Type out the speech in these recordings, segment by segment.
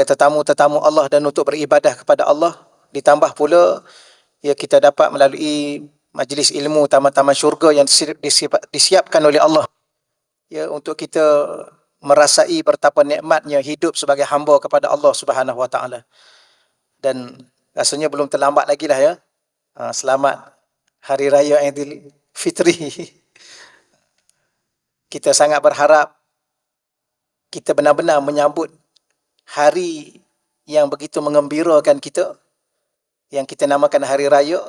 tetamu-tetamu Allah dan untuk beribadah kepada Allah. Ditambah pula kita dapat melalui majlis ilmu taman-taman syurga yang disiapkan oleh Allah untuk kita merasai betapa nikmatnya hidup sebagai hamba kepada Allah Subhanahu Wa Taala. Dan rasanya belum terlambat lagi lah selamat Hari Raya Aidil Fitri. Kita sangat berharap kita benar-benar menyambut hari yang begitu mengembirakan kita, yang kita namakan Hari Raya,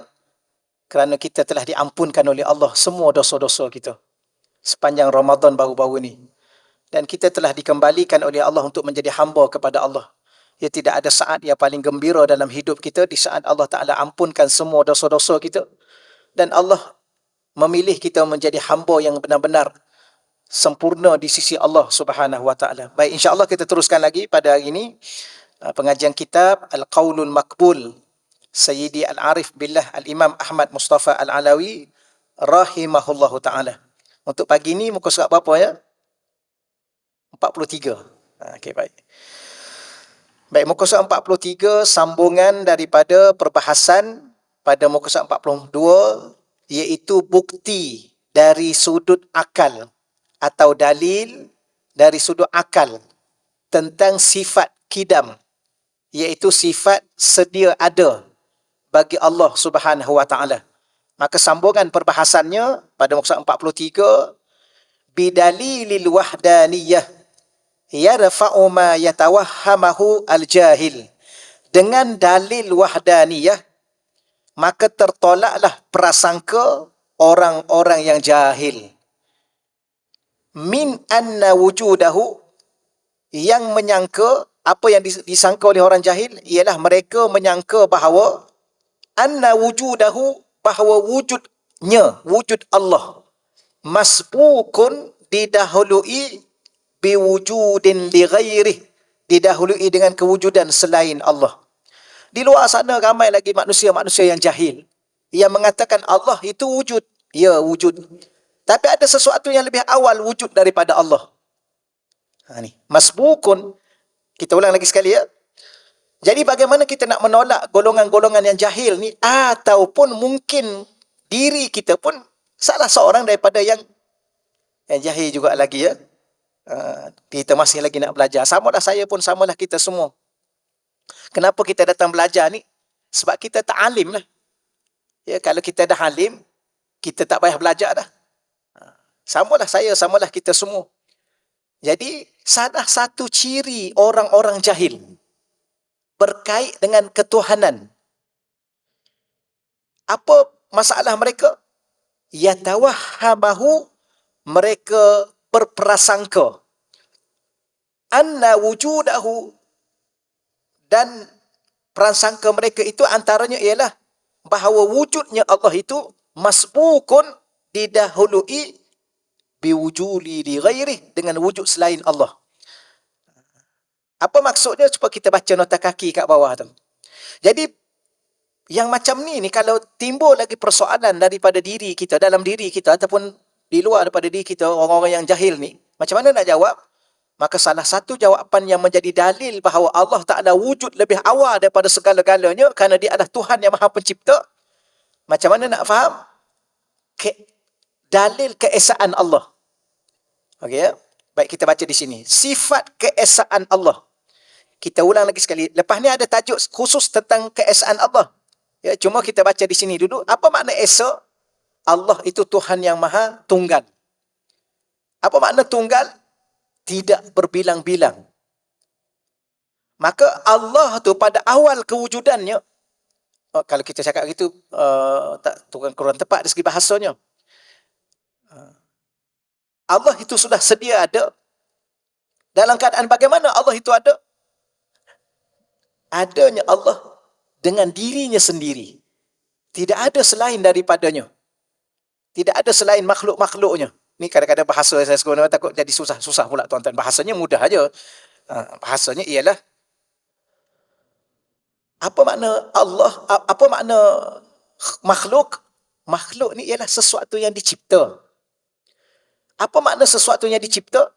kerana kita telah diampunkan oleh Allah semua dosa-dosa kita sepanjang Ramadan baru-baru ini. Dan kita telah dikembalikan oleh Allah untuk menjadi hamba kepada Allah. Tidak ada saat yang paling gembira dalam hidup kita di saat Allah Ta'ala ampunkan semua dosa-dosa kita. Dan Allah memilih kita menjadi hamba yang benar-benar sempurna di sisi Allah Subhanahu Wa Ta'ala. Baik, insya-Allah kita teruskan lagi pada hari ini pengajian kitab Al-Qaulul Maqbul Sayyidi Al-Arif Billah Al-Imam Ahmad Mustafa Al-Alawi rahimahullahu ta'ala. Untuk pagi ini muka surat berapa ya? 43. Okey, baik. Baik, muka surat 43 sambungan daripada perbahasan pada muka surat 42, iaitu bukti dari sudut akal atau dalil dari sudut akal tentang sifat kidam, iaitu sifat sedia ada bagi Allah Subhanahu Wa Taala. Maka sambungan perbahasannya pada muka surat 43, bidalilil wahdaniyah yarfa'u ma yatawahhamahu al-jahil. Dengan dalil wahdaniyah, maka tertolaklah prasangka orang-orang yang jahil. Min anna wujudahu, yang menyangka, apa yang disangka oleh orang jahil ialah mereka menyangka bahawa anna wujudahu, bahawa wujudnya, wujud Allah, masbukun, didahului, biwujudin li ghairih, didahului dengan kewujudan selain Allah. Di luar sana ramai lagi manusia-manusia yang jahil yang mengatakan Allah itu wujud. Ya, wujud. Tapi ada sesuatu yang lebih awal wujud daripada Allah. Ni masbukun. Kita ulang lagi sekali ya. Jadi bagaimana kita nak menolak golongan-golongan yang jahil ni, ataupun mungkin diri kita pun salah seorang daripada yang jahil juga lagi ya. Kita masih lagi nak belajar. Samalah saya pun, samalah kita semua. Kenapa kita datang belajar ni? Sebab kita tak alim lah. Ya, kalau kita dah alim, kita tak payah belajar dah. Samalah saya, samalah kita semua. Jadi, salah satu ciri orang-orang jahil berkait dengan ketuhanan. Apa masalah mereka? Yatawahhamahu, mereka berprasangka anna wujudahu, dan prasangka mereka itu antaranya ialah bahawa wujudnya Allah itu masbukun, didahului, biwujudi li ghairih, dengan wujud selain Allah. Apa maksudnya? Cuba kita baca nota kaki kat bawah tu. Jadi yang macam ni kalau timbul lagi persoalan daripada diri kita, dalam diri kita ataupun di luar daripada diri kita, orang-orang yang jahil ni, macam mana nak jawab? Maka salah satu jawapan yang menjadi dalil bahawa Allah Ta'ala wujud lebih awal daripada segala-galanya, kerana dia adalah Tuhan yang Maha Pencipta. Macam mana nak faham? Dalil keesaan Allah. Okey ya? Baik, kita baca di sini. Sifat keesaan Allah. Kita ulang lagi sekali. Lepas ni ada tajuk khusus tentang keesaan Allah. Ya, cuma kita baca di sini dulu. Apa makna esa? Allah itu Tuhan yang Maha Tunggal. Apa makna tunggal? Tidak berbilang-bilang. Maka Allah tu pada awal kewujudannya, kalau kita cakap gitu, tak kurang tepat dari segi bahasanya. Allah itu sudah sedia ada. Dalam keadaan bagaimana Allah itu ada? Adanya Allah dengan dirinya sendiri. Tidak ada selain daripadanya. Tidak ada selain makhluk-makhluknya. Ni kadang-kadang bahasa saya sebenarnya takut jadi susah pula tuan-tuan. Bahasanya mudah aja. Bahasanya ialah, apa makna Allah, apa makna makhluk? Makhluk ni ialah sesuatu yang dicipta. Apa makna sesuatu yang dicipta?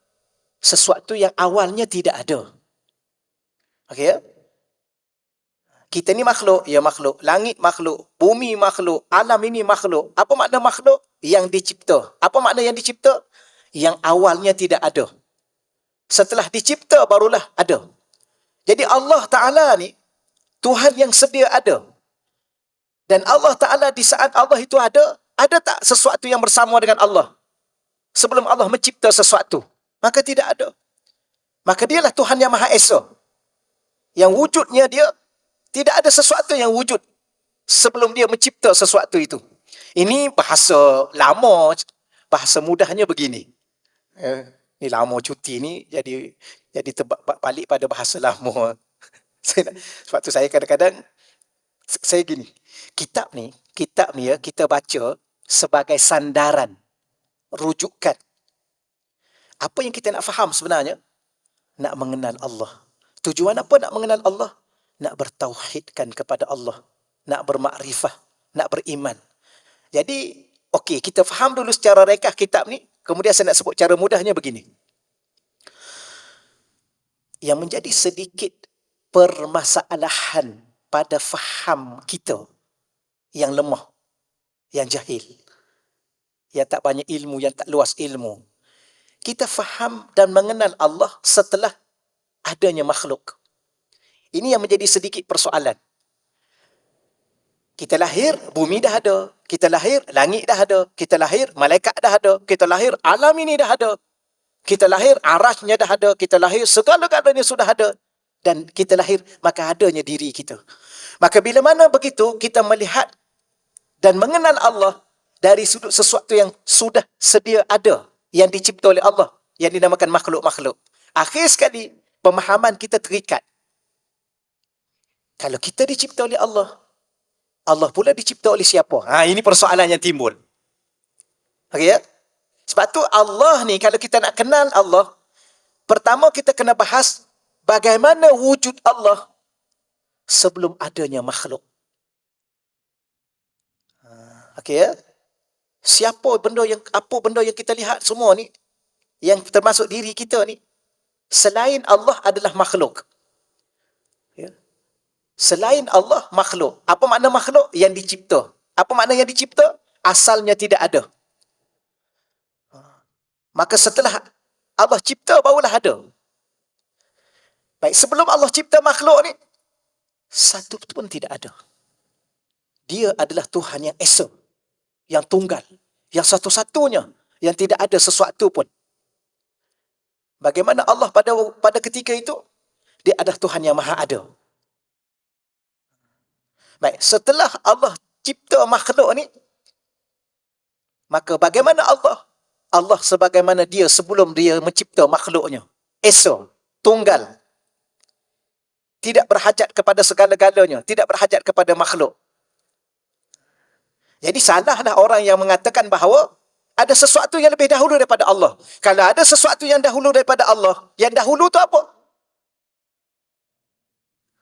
Sesuatu yang awalnya tidak ada. Okey ya? Kita ni makhluk, ya makhluk. Langit makhluk, bumi makhluk, alam ini makhluk. Apa makna makhluk? Yang dicipta. Apa makna yang dicipta? Yang awalnya tidak ada. Setelah dicipta barulah ada. Jadi Allah Ta'ala ni Tuhan yang sedia ada. Dan Allah Ta'ala di saat Allah itu ada tak sesuatu yang bersama dengan Allah? Sebelum Allah mencipta sesuatu. Maka tidak ada. Maka dialah Tuhan yang Maha Esa. Yang wujudnya dia, tidak ada sesuatu yang wujud sebelum dia mencipta sesuatu itu. Ini bahasa lama, bahasa mudahnya begini. Ni lama cuti ni jadi balik pada bahasa lama. Sebab tu saya kadang-kadang saya gini, kitab ni ya kita baca sebagai sandaran, rujukan. Apa yang kita nak faham sebenarnya? Nak mengenal Allah. Tujuan apa nak mengenal Allah? Nak bertauhidkan kepada Allah, nak bermakrifah, nak beriman. Jadi, okey, kita faham dulu secara rekah kitab ni, kemudian saya nak sebut cara mudahnya begini. Yang menjadi sedikit permasalahan pada faham kita yang lemah, yang jahil, yang tak banyak ilmu, yang tak luas ilmu. Kita faham dan mengenal Allah setelah adanya makhluk. Ini yang menjadi sedikit persoalan. Kita lahir, bumi dah ada. Kita lahir, langit dah ada. Kita lahir, malaikat dah ada. Kita lahir, alam ini dah ada. Kita lahir, arasnya dah ada. Kita lahir, segala-galanya sudah ada. Dan kita lahir, maka adanya diri kita. Maka bila mana begitu, kita melihat dan mengenal Allah dari sudut sesuatu yang sudah sedia ada, yang dicipta oleh Allah, yang dinamakan makhluk-makhluk. Akhir sekali, pemahaman kita terikat. Kalau kita dicipta oleh Allah, Allah pula dicipta oleh siapa? Ini persoalan yang timbul. Okey ya? Sebab tu Allah ni, kalau kita nak kenal Allah, pertama kita kena bahas bagaimana wujud Allah sebelum adanya makhluk. Okey ya? Apa benda yang kita lihat semua ni, yang termasuk diri kita ni, selain Allah adalah makhluk. Ya? Selain Allah, makhluk. Apa makna makhluk? Yang dicipta. Apa makna yang dicipta? Asalnya tidak ada. Maka setelah Allah cipta, barulah ada. Baik, sebelum Allah cipta makhluk ni, satu pun tidak ada. Dia adalah Tuhan yang esa, yang tunggal, yang satu-satunya, yang tidak ada sesuatu pun. Bagaimana Allah pada ketika itu? Dia adalah Tuhan yang maha ada. Baik, setelah Allah cipta makhluk ni, maka bagaimana Allah? Allah sebagaimana dia sebelum dia mencipta makhluknya. Esa, tunggal. Tidak berhajat kepada segala-galanya. Tidak berhajat kepada makhluk. Jadi salahlah orang yang mengatakan bahawa ada sesuatu yang lebih dahulu daripada Allah. Kalau ada sesuatu yang dahulu daripada Allah, yang dahulu tu apa?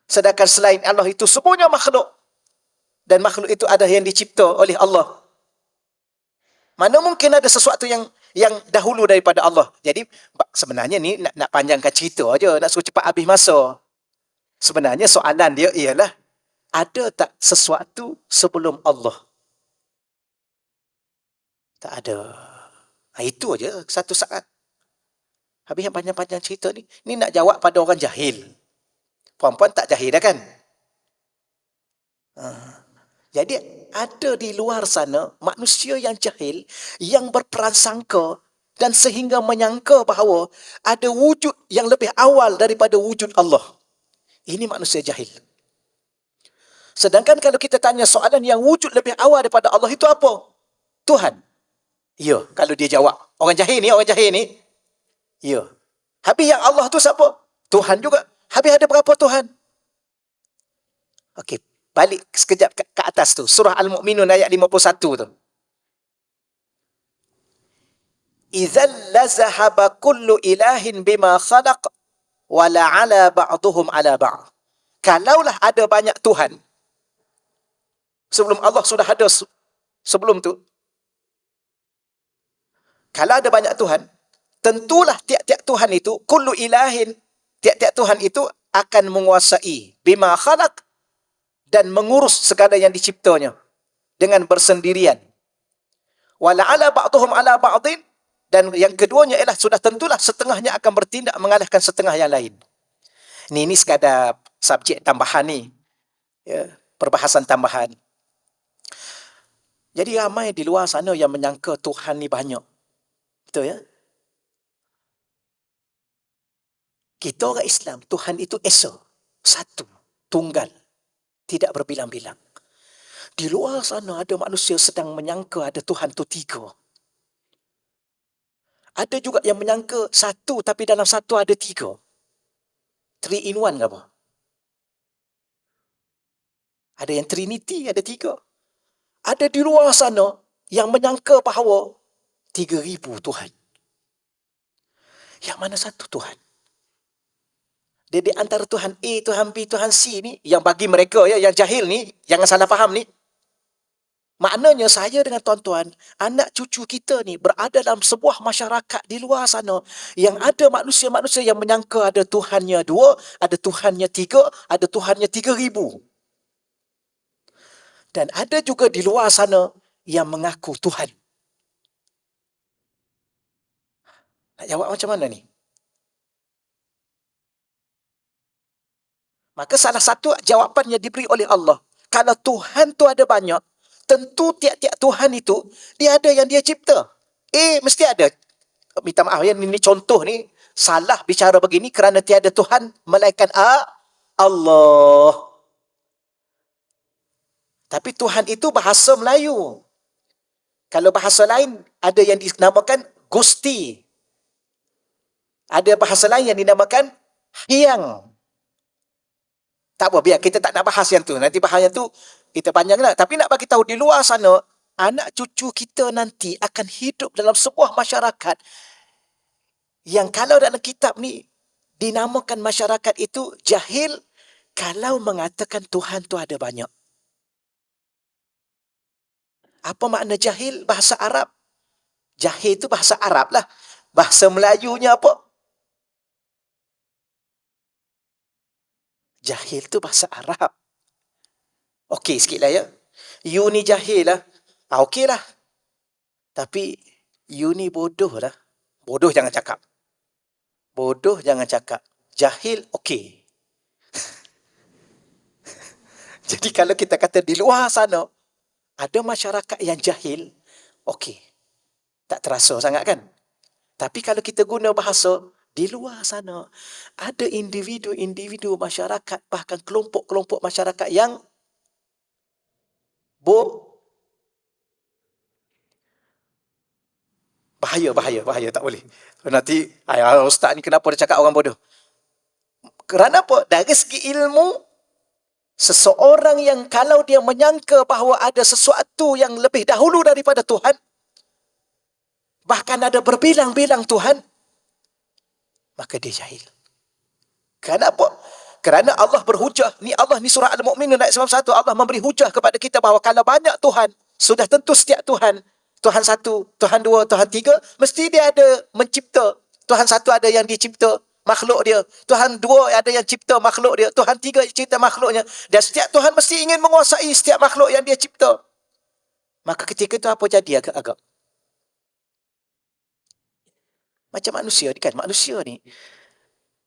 Sedangkan selain Allah itu semuanya makhluk. Dan makhluk itu ada yang dicipta oleh Allah. Mana mungkin ada sesuatu yang dahulu daripada Allah. Jadi sebenarnya ni nak panjangkan cerita aja, nak suruh cepat habis masa. Sebenarnya soalan dia ialah, ada tak sesuatu sebelum Allah? Tak ada. Itu aja satu saat. Habis yang panjang-panjang cerita ni nak jawab pada orang jahil. Puan-puan tak jahil dah kan? Jadi ada di luar sana manusia yang jahil, yang berprasangka dan sehingga menyangka bahawa ada wujud yang lebih awal daripada wujud Allah. Ini manusia jahil. Sedangkan kalau kita tanya soalan yang wujud lebih awal daripada Allah itu apa? Tuhan. Ya, kalau dia jawab. Orang jahil ni. Ya. Habis yang Allah tu siapa? Tuhan juga. Habis ada berapa Tuhan? Okey, balik sekejap ke atas tu. Surah Al-Mu'minun ayat 51 tu. Idzal lazahaba kullu ilahin bima khalaq wa la'ala ba'duhum ala ba'd. Kalaulah ada banyak Tuhan, sebelum Allah sudah ada sebelum tu, kalau ada banyak Tuhan, tentulah tiap-tiap Tuhan itu, kullu ilahin, tiap-tiap Tuhan itu akan menguasai bima khalaq, dan mengurus segala yang diciptanya dengan bersendirian. Wala'ala ba'duhum ala ba'din, dan yang keduanya ialah sudah tentulah setengahnya akan bertindak mengalahkan setengah yang lain. Ini sekadar subjek tambahan ni. Ya, perbahasan tambahan. Jadi ramai di luar sana yang menyangka Tuhan ni banyak. Betul ya? Kita orang Islam, Tuhan itu esa, satu, tunggal, tidak berbilang-bilang. Di luar sana ada manusia sedang menyangka ada Tuhan tu tiga. Ada juga yang menyangka satu tapi dalam satu ada tiga. 3 in 1 ke apa? Ada yang Trinity, ada tiga. Ada di luar sana yang menyangka bahawa 3,000 Tuhan. Yang mana satu Tuhan? Dia di antara Tuhan A, Tuhan B, Tuhan C ni, yang bagi mereka ya, yang jahil ni, jangan salah faham ni. Maknanya saya dengan tuan-tuan, anak cucu kita ni berada dalam sebuah masyarakat di luar sana yang ada manusia-manusia yang menyangka ada Tuhannya 2, ada Tuhannya 3, ada Tuhannya 3,000. Dan ada juga di luar sana yang mengaku Tuhan. Nak jawab macam mana ni? Maka salah satu jawapan yang diberi oleh Allah, kalau Tuhan tu ada banyak, tentu tiap-tiap Tuhan itu, dia ada yang dia cipta. Mesti ada. Minta maaf ya, ini contoh ni, salah bicara begini kerana tiada Tuhan, melainkan Allah. Tapi Tuhan itu bahasa Melayu. Kalau bahasa lain, ada yang dinamakan Gusti. Ada bahasa lain yang dinamakan Hyang. Tak apa, biar kita tak nak bahas yang tu. Nanti bahas yang tu, kita panjanglah. Tapi nak bagi tahu di luar sana, anak cucu kita nanti akan hidup dalam sebuah masyarakat yang kalau dalam kitab ni dinamakan masyarakat itu jahil kalau mengatakan Tuhan tu ada banyak. Apa makna jahil? Bahasa Arab. Jahil itu bahasa Arab lah. Bahasa Melayunya apa? Jahil tu bahasa Arab. Okey sikit lah ya. You ni jahil lah. Okey lah. Tapi you ni bodoh lah. Bodoh jangan cakap. Bodoh jangan cakap. Jahil okey. Jadi kalau kita kata di luar sana, ada masyarakat yang jahil, okey. Tak terasa sangat kan? Tapi kalau kita guna bahasa, di luar sana, ada individu-individu masyarakat, bahkan kelompok-kelompok masyarakat yang bahaya, tak boleh. Nanti, ustaz ni kenapa dia cakap orang bodoh? Kerana apa? Dari segi ilmu, seseorang yang kalau dia menyangka bahawa ada sesuatu yang lebih dahulu daripada Tuhan, bahkan ada berbilang-bilang Tuhan, maka dia jahil. Kenapa? Kerana Allah berhujah. Allah ni surah Al-Mu'minun ayat 91. Allah memberi hujah kepada kita bahawa kalau banyak Tuhan, sudah tentu setiap Tuhan, Tuhan satu, Tuhan dua, Tuhan tiga, mesti dia ada mencipta. Tuhan satu ada yang dicipta makhluk dia. Tuhan dua ada yang cipta makhluk dia. Tuhan tiga cipta makhluknya. Dan setiap Tuhan mesti ingin menguasai setiap makhluk yang dia cipta. Maka ketika itu apa jadi agak-agak? Macam manusia ni kan. Manusia ni,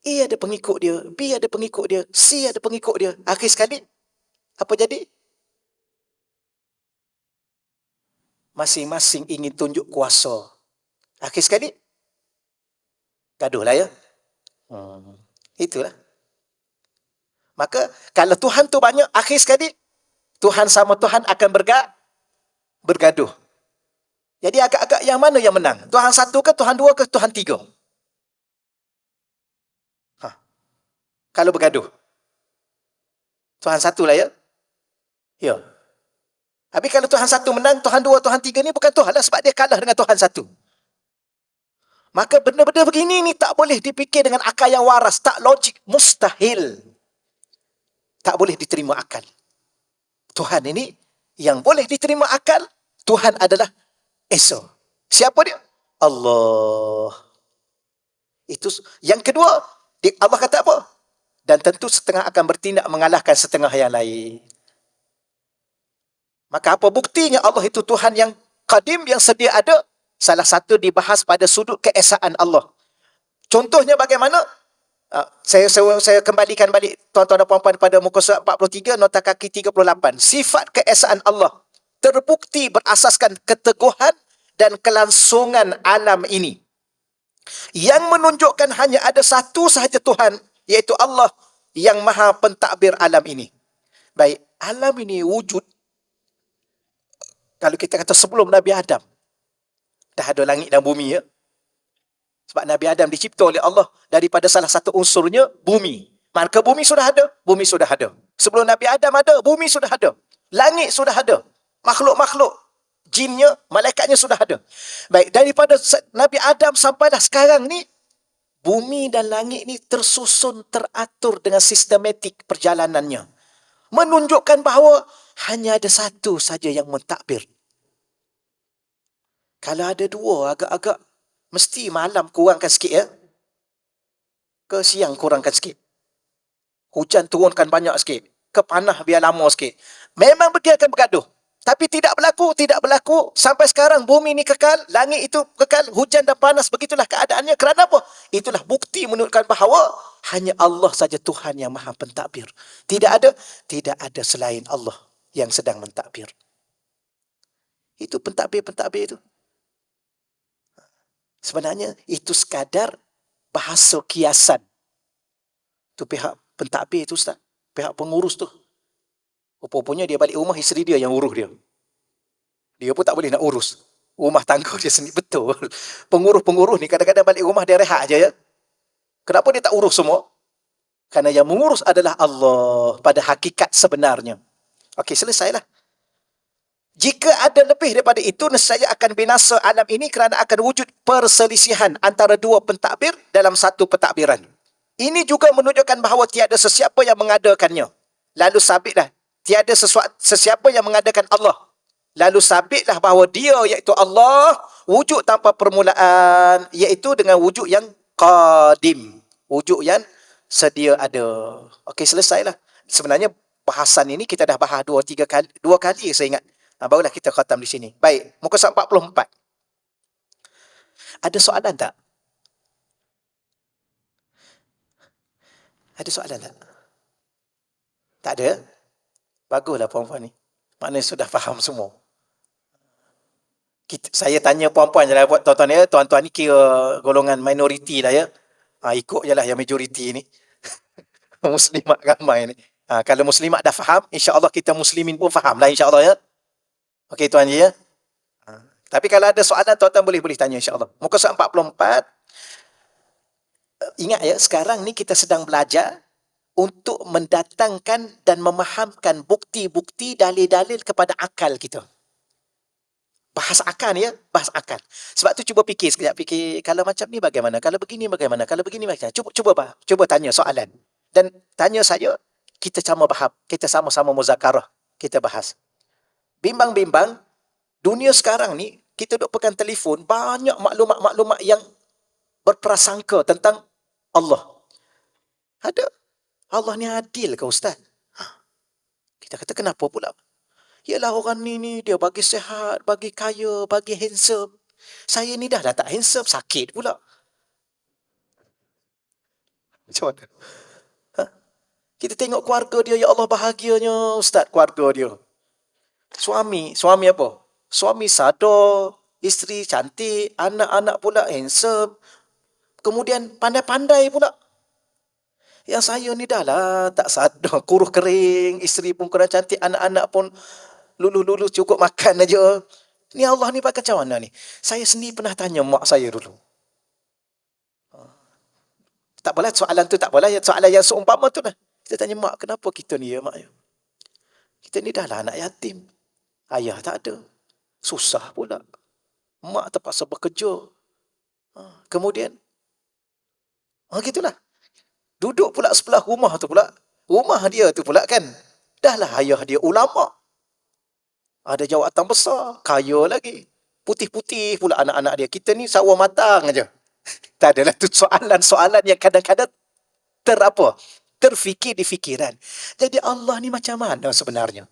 A ada pengikut dia, B ada pengikut dia, C ada pengikut dia. Akhir sekali, apa jadi? Masing-masing ingin tunjuk kuasa. Akhir sekali, gaduh lah ya. Itulah. Maka, kalau Tuhan tu banyak, akhir sekali, Tuhan sama Tuhan akan bergaduh. Jadi agak-agak yang mana yang menang? Tuhan satu ke, Tuhan dua ke, Tuhan tiga? Kalau bergaduh. Tuhan satu lah ya. Ya. Habis kalau Tuhan satu menang, Tuhan dua, Tuhan tiga ni bukan Tuhan lah sebab dia kalah dengan Tuhan satu. Maka benda-benda begini ni tak boleh dipikir dengan akal yang waras. Tak logik. Mustahil. Tak boleh diterima akal. Tuhan ini yang boleh diterima akal, Tuhan adalah Esa. Siapa dia? Allah. Itu yang kedua, Allah kata apa? Dan tentu setengah akan bertindak mengalahkan setengah yang lain. Maka apa buktinya Allah itu Tuhan yang qadim, yang sedia ada? Salah satu dibahas pada sudut keesaan Allah. Contohnya bagaimana? Saya kembalikan balik tuan-tuan dan puan-puan pada muka surat 43, nota kaki 38. Sifat keesaan Allah terbukti berasaskan keteguhan dan kelangsungan alam ini, yang menunjukkan hanya ada satu sahaja Tuhan, iaitu Allah yang maha pentadbir alam ini. Baik, alam ini wujud, kalau kita kata sebelum Nabi Adam, dah ada langit dan bumi, ya. Sebab Nabi Adam dicipta oleh Allah daripada salah satu unsurnya bumi. Maka bumi sudah ada, bumi sudah ada. Sebelum Nabi Adam ada, bumi sudah ada. Langit sudah ada. Makhluk-makhluk, jinnya, malaikatnya sudah ada. Baik, daripada Nabi Adam sampailah sekarang ni, bumi dan langit ni tersusun, teratur dengan sistematik perjalanannya. Menunjukkan bahawa hanya ada satu saja yang mentadbir. Kalau ada dua, agak-agak mesti malam kurangkan sikit, ya. Ke siang kurangkan sikit. Hujan turunkan banyak sikit. Ke panah biar lama sikit. Memang dia akan bergaduh. Tapi tidak berlaku. Sampai sekarang bumi ni kekal, langit itu kekal, hujan dan panas, begitulah keadaannya. Kerana apa? Itulah bukti menunjukkan bahawa hanya Allah saja Tuhan yang maha pentadbir. Tidak ada selain Allah yang sedang mentadbir. Itu pentadbir itu. Sebenarnya itu sekadar bahasa kiasan. Tu pihak pentadbir tu, Ustaz. Pihak pengurus tu. Rupanya dia balik rumah, isteri dia yang urus dia. Dia pun tak boleh nak urus rumah tangga dia sendiri. Betul. Pengurus-pengurus ni kadang-kadang balik rumah dia rehat je, ya. Kenapa dia tak urus semua? Kerana yang mengurus adalah Allah pada hakikat sebenarnya. Okey, selesailah. Jika ada lebih daripada itu, nescaya akan binasa alam ini kerana akan wujud perselisihan antara dua pentadbir dalam satu pentadbiran. Ini juga menunjukkan bahawa tiada sesiapa yang mengadakannya. Lalu sabitlah, tiada sesiapa yang mengadakan Allah. Lalu sabitlah bahawa dia, iaitu Allah, wujud tanpa permulaan, iaitu dengan wujud yang qadim. Wujud yang sedia ada. Okey, selesailah. Sebenarnya bahasan ini kita dah bahas dua kali saya ingat. Barulah kita khatam di sini. Baik, muka surat 44. Ada soalan tak? Ada soalan tak? Tak ada? Baguslah puan-puan ni. Maknanya sudah faham semua. Saya tanya puan-puan je lah buat tuan-tuan ya. Tuan-tuan ni kira golongan minoriti lah, ya. Ikut je lah yang majoriti ni. Muslimat ramai ni. Kalau muslimat dah faham, insya-Allah kita muslimin pun faham lah, insya-Allah, ya. Okey tuan je, ya. Tapi kalau ada soalan, tuan-tuan boleh tanya, insya-Allah. Muka surat 44. Ingat, ya, sekarang ni kita sedang belajar untuk mendatangkan dan memahamkan bukti-bukti, dalil-dalil kepada akal kita. Bahas akal, ya, bahas akal. Sebab tu cuba fikir sekejap, kalau macam ni bagaimana, kalau begini bagaimana, kalau begini bagaimana. Cuba tanya soalan. Dan tanya saya, kita sama-sama muzakarah, kita bahas. Bimbang-bimbang, dunia sekarang ni, kita duk pegang telefon, banyak maklumat-maklumat yang berprasangka tentang Allah. Ada. Allah ni adil ke, Ustaz? Kita kata kenapa pula? Yalah orang ni dia bagi sihat, bagi kaya, bagi handsome. Saya ni dah tak handsome, sakit pula. Macam mana? Kita tengok keluarga dia, ya Allah bahagianya, Ustaz, keluarga dia. Suami apa? Suami sadar, isteri cantik, anak-anak pula handsome. Kemudian pandai-pandai pula. Yang saya ni dah lah tak sadar, kuruh kering, isteri pun kurang cantik, anak-anak pun lulus cukup makan aja. Ni Allah ni pakai macam mana ni? Saya sendiri pernah tanya mak saya dulu. Tak boleh soalan tu, tak boleh soalan yang seumpama tu lah. Kita tanya mak, kenapa kita ni, ya mak? Kita ni dah lah anak yatim. Ayah tak ada. Susah pula. Mak terpaksa bekerja. Kemudian, gitulah. Duduk pula sebelah rumah tu pula. Rumah dia tu pula kan. Dah lah ayah dia ulama. Ada jawatan besar. Kaya lagi. Putih-putih pula anak-anak dia. Kita ni sawa matang aja. Tak adalah tu soalan-soalan yang kadang-kadang terfikir di fikiran. Jadi Allah ni macam mana sebenarnya?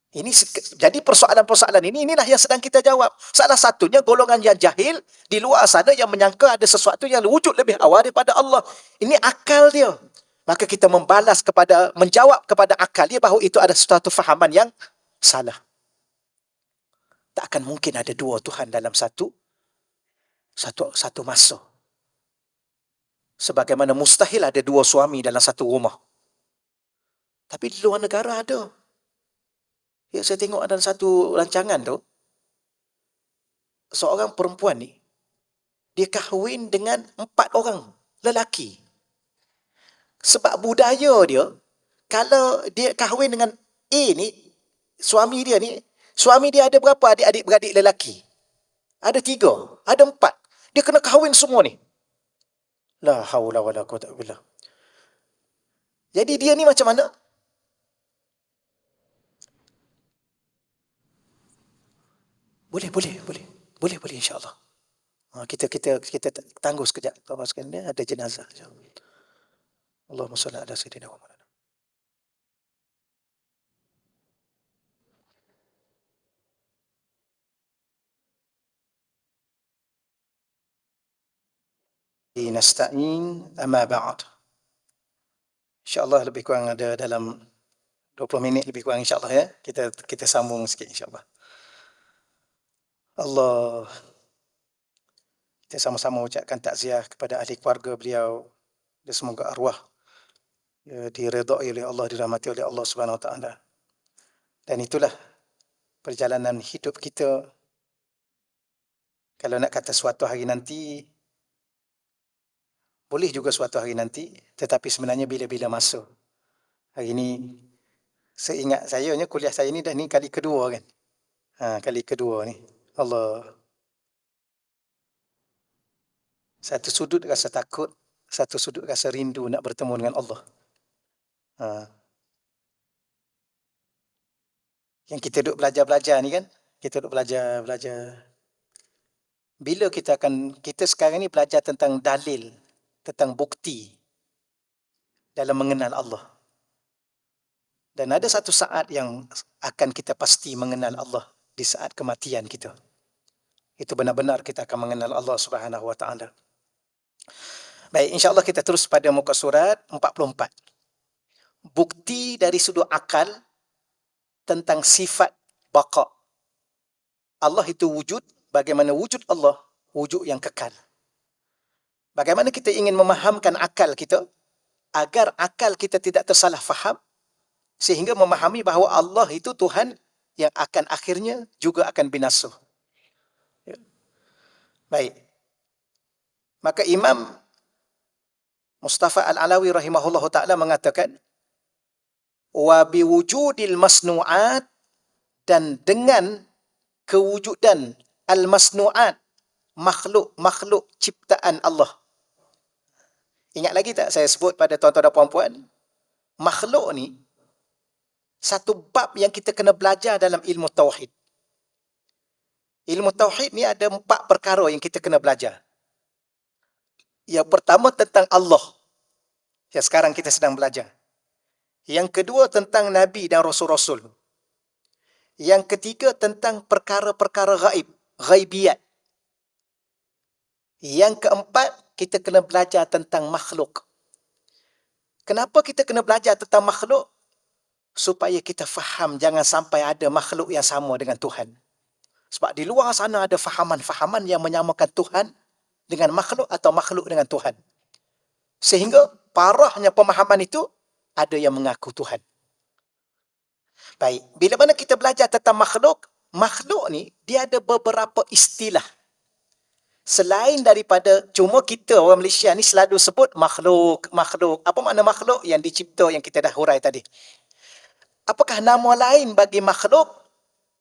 Jadi persoalan-persoalan inilah yang sedang kita jawab. Salah satunya golongan yang jahil di luar sana yang menyangka ada sesuatu yang wujud lebih awal daripada Allah. Ini akal dia. Maka kita menjawab kepada akal dia bahawa itu ada suatu fahaman yang salah. Tak akan mungkin ada dua Tuhan dalam satu masa. Sebagaimana mustahil ada dua suami dalam satu rumah. Tapi di luar negara ada. Ya, saya tengok ada satu rancangan tu, seorang perempuan ni, dia kahwin dengan 4 orang lelaki. Sebab budaya dia, kalau dia kahwin dengan A ni, suami dia ada berapa adik-adik beradik lelaki? Ada 3, ada 4. Dia kena kahwin semua ni. La haula wala quwwata illa billah. Jadi dia ni macam mana? Boleh insya-Allah. Kita tangguh sekejap. Tawaskan dia ada jenazah. Allahumma salli ala sayyidina wa maulana. Nasta'in amma ba'd. InsyaAllah lebih kurang ada dalam 20 minit lebih kurang insyaAllah ya. Kita sambung sikit insyaAllah. Allah. Kita sama-sama ucapkan takziah kepada ahli keluarga beliau. Dan semoga arwah diredai oleh Allah, dirahmati oleh Allah Subhanahu Wa Taala. Dan itulah perjalanan hidup kita. Kalau nak kata suatu hari nanti, boleh juga suatu hari nanti, tetapi sebenarnya bila-bila masa. Hari ini, seingat saya, kuliah saya ni dah ni kali kedua kan. Kali kedua ni. Allah. Satu sudut rasa takut, satu sudut rasa rindu nak bertemu dengan Allah. Yang kita duduk belajar-belajar ni kan, kita duduk belajar. Bila kita sekarang ni belajar tentang dalil, tentang bukti dalam mengenal Allah. Dan ada satu saat yang akan kita pasti mengenal Allah, di saat kematian kita. Itu benar-benar kita akan mengenal Allah Subhanahu Wa Taala. Baik, insya-Allah kita terus pada muka surat 44. Bukti dari sudut akal tentang sifat baqa. Allah itu wujud, bagaimana wujud Allah, wujud yang kekal. Bagaimana kita ingin memahamkan akal kita, agar akal kita tidak tersalah faham, sehingga memahami bahawa Allah itu Tuhan yang akan akhirnya juga akan binasa. Ya. Baik. Maka Imam Mustafa Al-Alawi rahimahullah ta'ala mengatakan, wa biwujudil masnu'at, dan dengan kewujudan al-masnu'at, makhluk-makhluk ciptaan Allah. Ingat lagi tak saya sebut pada tuan-tuan dan puan-puan, makhluk ni satu bab yang kita kena belajar dalam ilmu tauhid. Ilmu tauhid ni ada 4 perkara yang kita kena belajar. Yang pertama tentang Allah, yang sekarang kita sedang belajar. Yang kedua tentang Nabi dan Rasul-Rasul. Yang ketiga tentang perkara-perkara gaib, ghaibiyat. Yang keempat, kita kena belajar tentang makhluk. Kenapa kita kena belajar tentang makhluk? Supaya kita faham jangan sampai ada makhluk yang sama dengan Tuhan. Sebab di luar sana ada fahaman-fahaman yang menyamakan Tuhan dengan makhluk atau makhluk dengan Tuhan. Sehingga parahnya pemahaman itu ada yang mengaku Tuhan. Baik, bila mana kita belajar tentang makhluk, makhluk ni dia ada beberapa istilah. Selain daripada, cuma kita orang Malaysia ni selalu sebut makhluk. Apa makna makhluk? Yang dicipta, yang kita dah hurai tadi. Apakah nama lain bagi makhluk?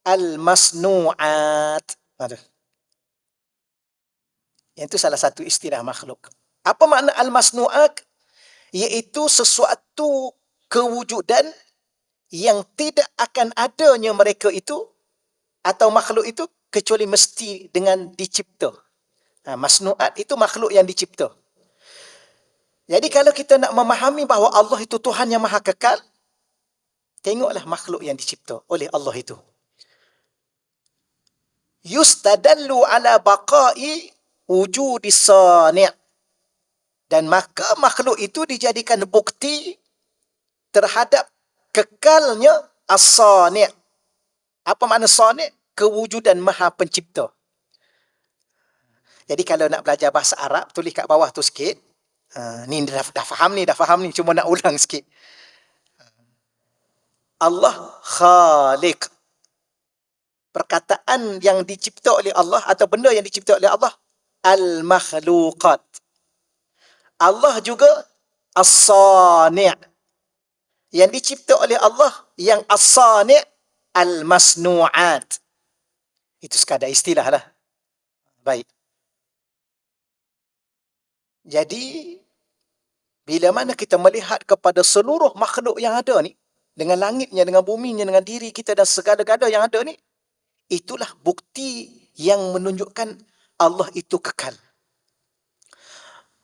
Al-masnu'at. Yang itu salah satu istilah makhluk. Apa makna al-masnu'at? Iaitu sesuatu kewujudan yang tidak akan adanya mereka itu atau makhluk itu kecuali mesti dengan dicipta. Masnu'at itu makhluk yang dicipta. Jadi kalau kita nak memahami bahawa Allah itu Tuhan yang maha kekal, tengoklah makhluk yang dicipta oleh Allah itu. Yustadallu ala baqai wujudis sani'. Dan maka makhluk itu dijadikan bukti terhadap kekalnya as-sani'. Apa makna sani'? Kewujudan maha pencipta. Jadi kalau nak belajar bahasa Arab, tulis kat bawah tu sikit. Ni dah faham ni. Cuma nak ulang sikit. Allah Khaliq. Perkataan yang dicipta oleh Allah atau benda yang dicipta oleh Allah, al-makhluqat. Allah juga as-sani'. Yang dicipta oleh Allah, yang as-sani', al-masnu'at. Itu sekadar istilah lah. Baik. Jadi, bila mana kita melihat kepada seluruh makhluk yang ada ni, dengan langitnya, dengan buminya, dengan diri kita dan segala-gala yang ada ni, itulah bukti yang menunjukkan Allah itu kekal.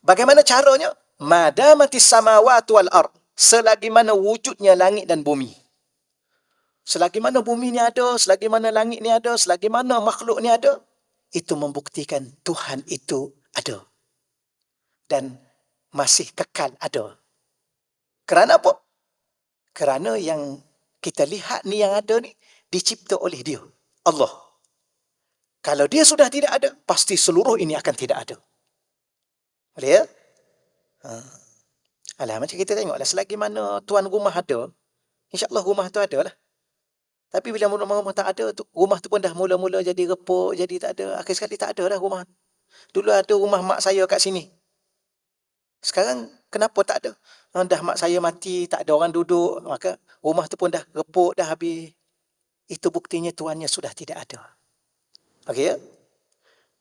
Bagaimana caranya? Madamatis samawati wal ard. Selagi mana wujudnya langit dan bumi. Selagi mana bumi ni ada, selagi mana langit ni ada, selagi mana makhluk ni ada, itu membuktikan Tuhan itu ada. Dan masih kekal ada. Kerana apa? Kerana yang kita lihat ni, yang ada ni, dicipta oleh dia, Allah. Kalau dia sudah tidak ada, pasti seluruh ini akan tidak ada. Boleh ya? Alah, macam kita tengoklah, selagi mana tuan rumah ada, insya-Allah rumah tu ada lah. Tapi bila rumah tak ada, rumah tu pun dah mula-mula jadi repuk, jadi tak ada. Akhir sekali tak ada dah rumah. Dulu ada rumah mak saya kat sini. Sekarang kenapa tak ada? Dah mak saya mati, tak ada orang duduk, maka rumah tu pun dah repuk, dah habis. Itu buktinya tuannya sudah tidak ada. Okey ya?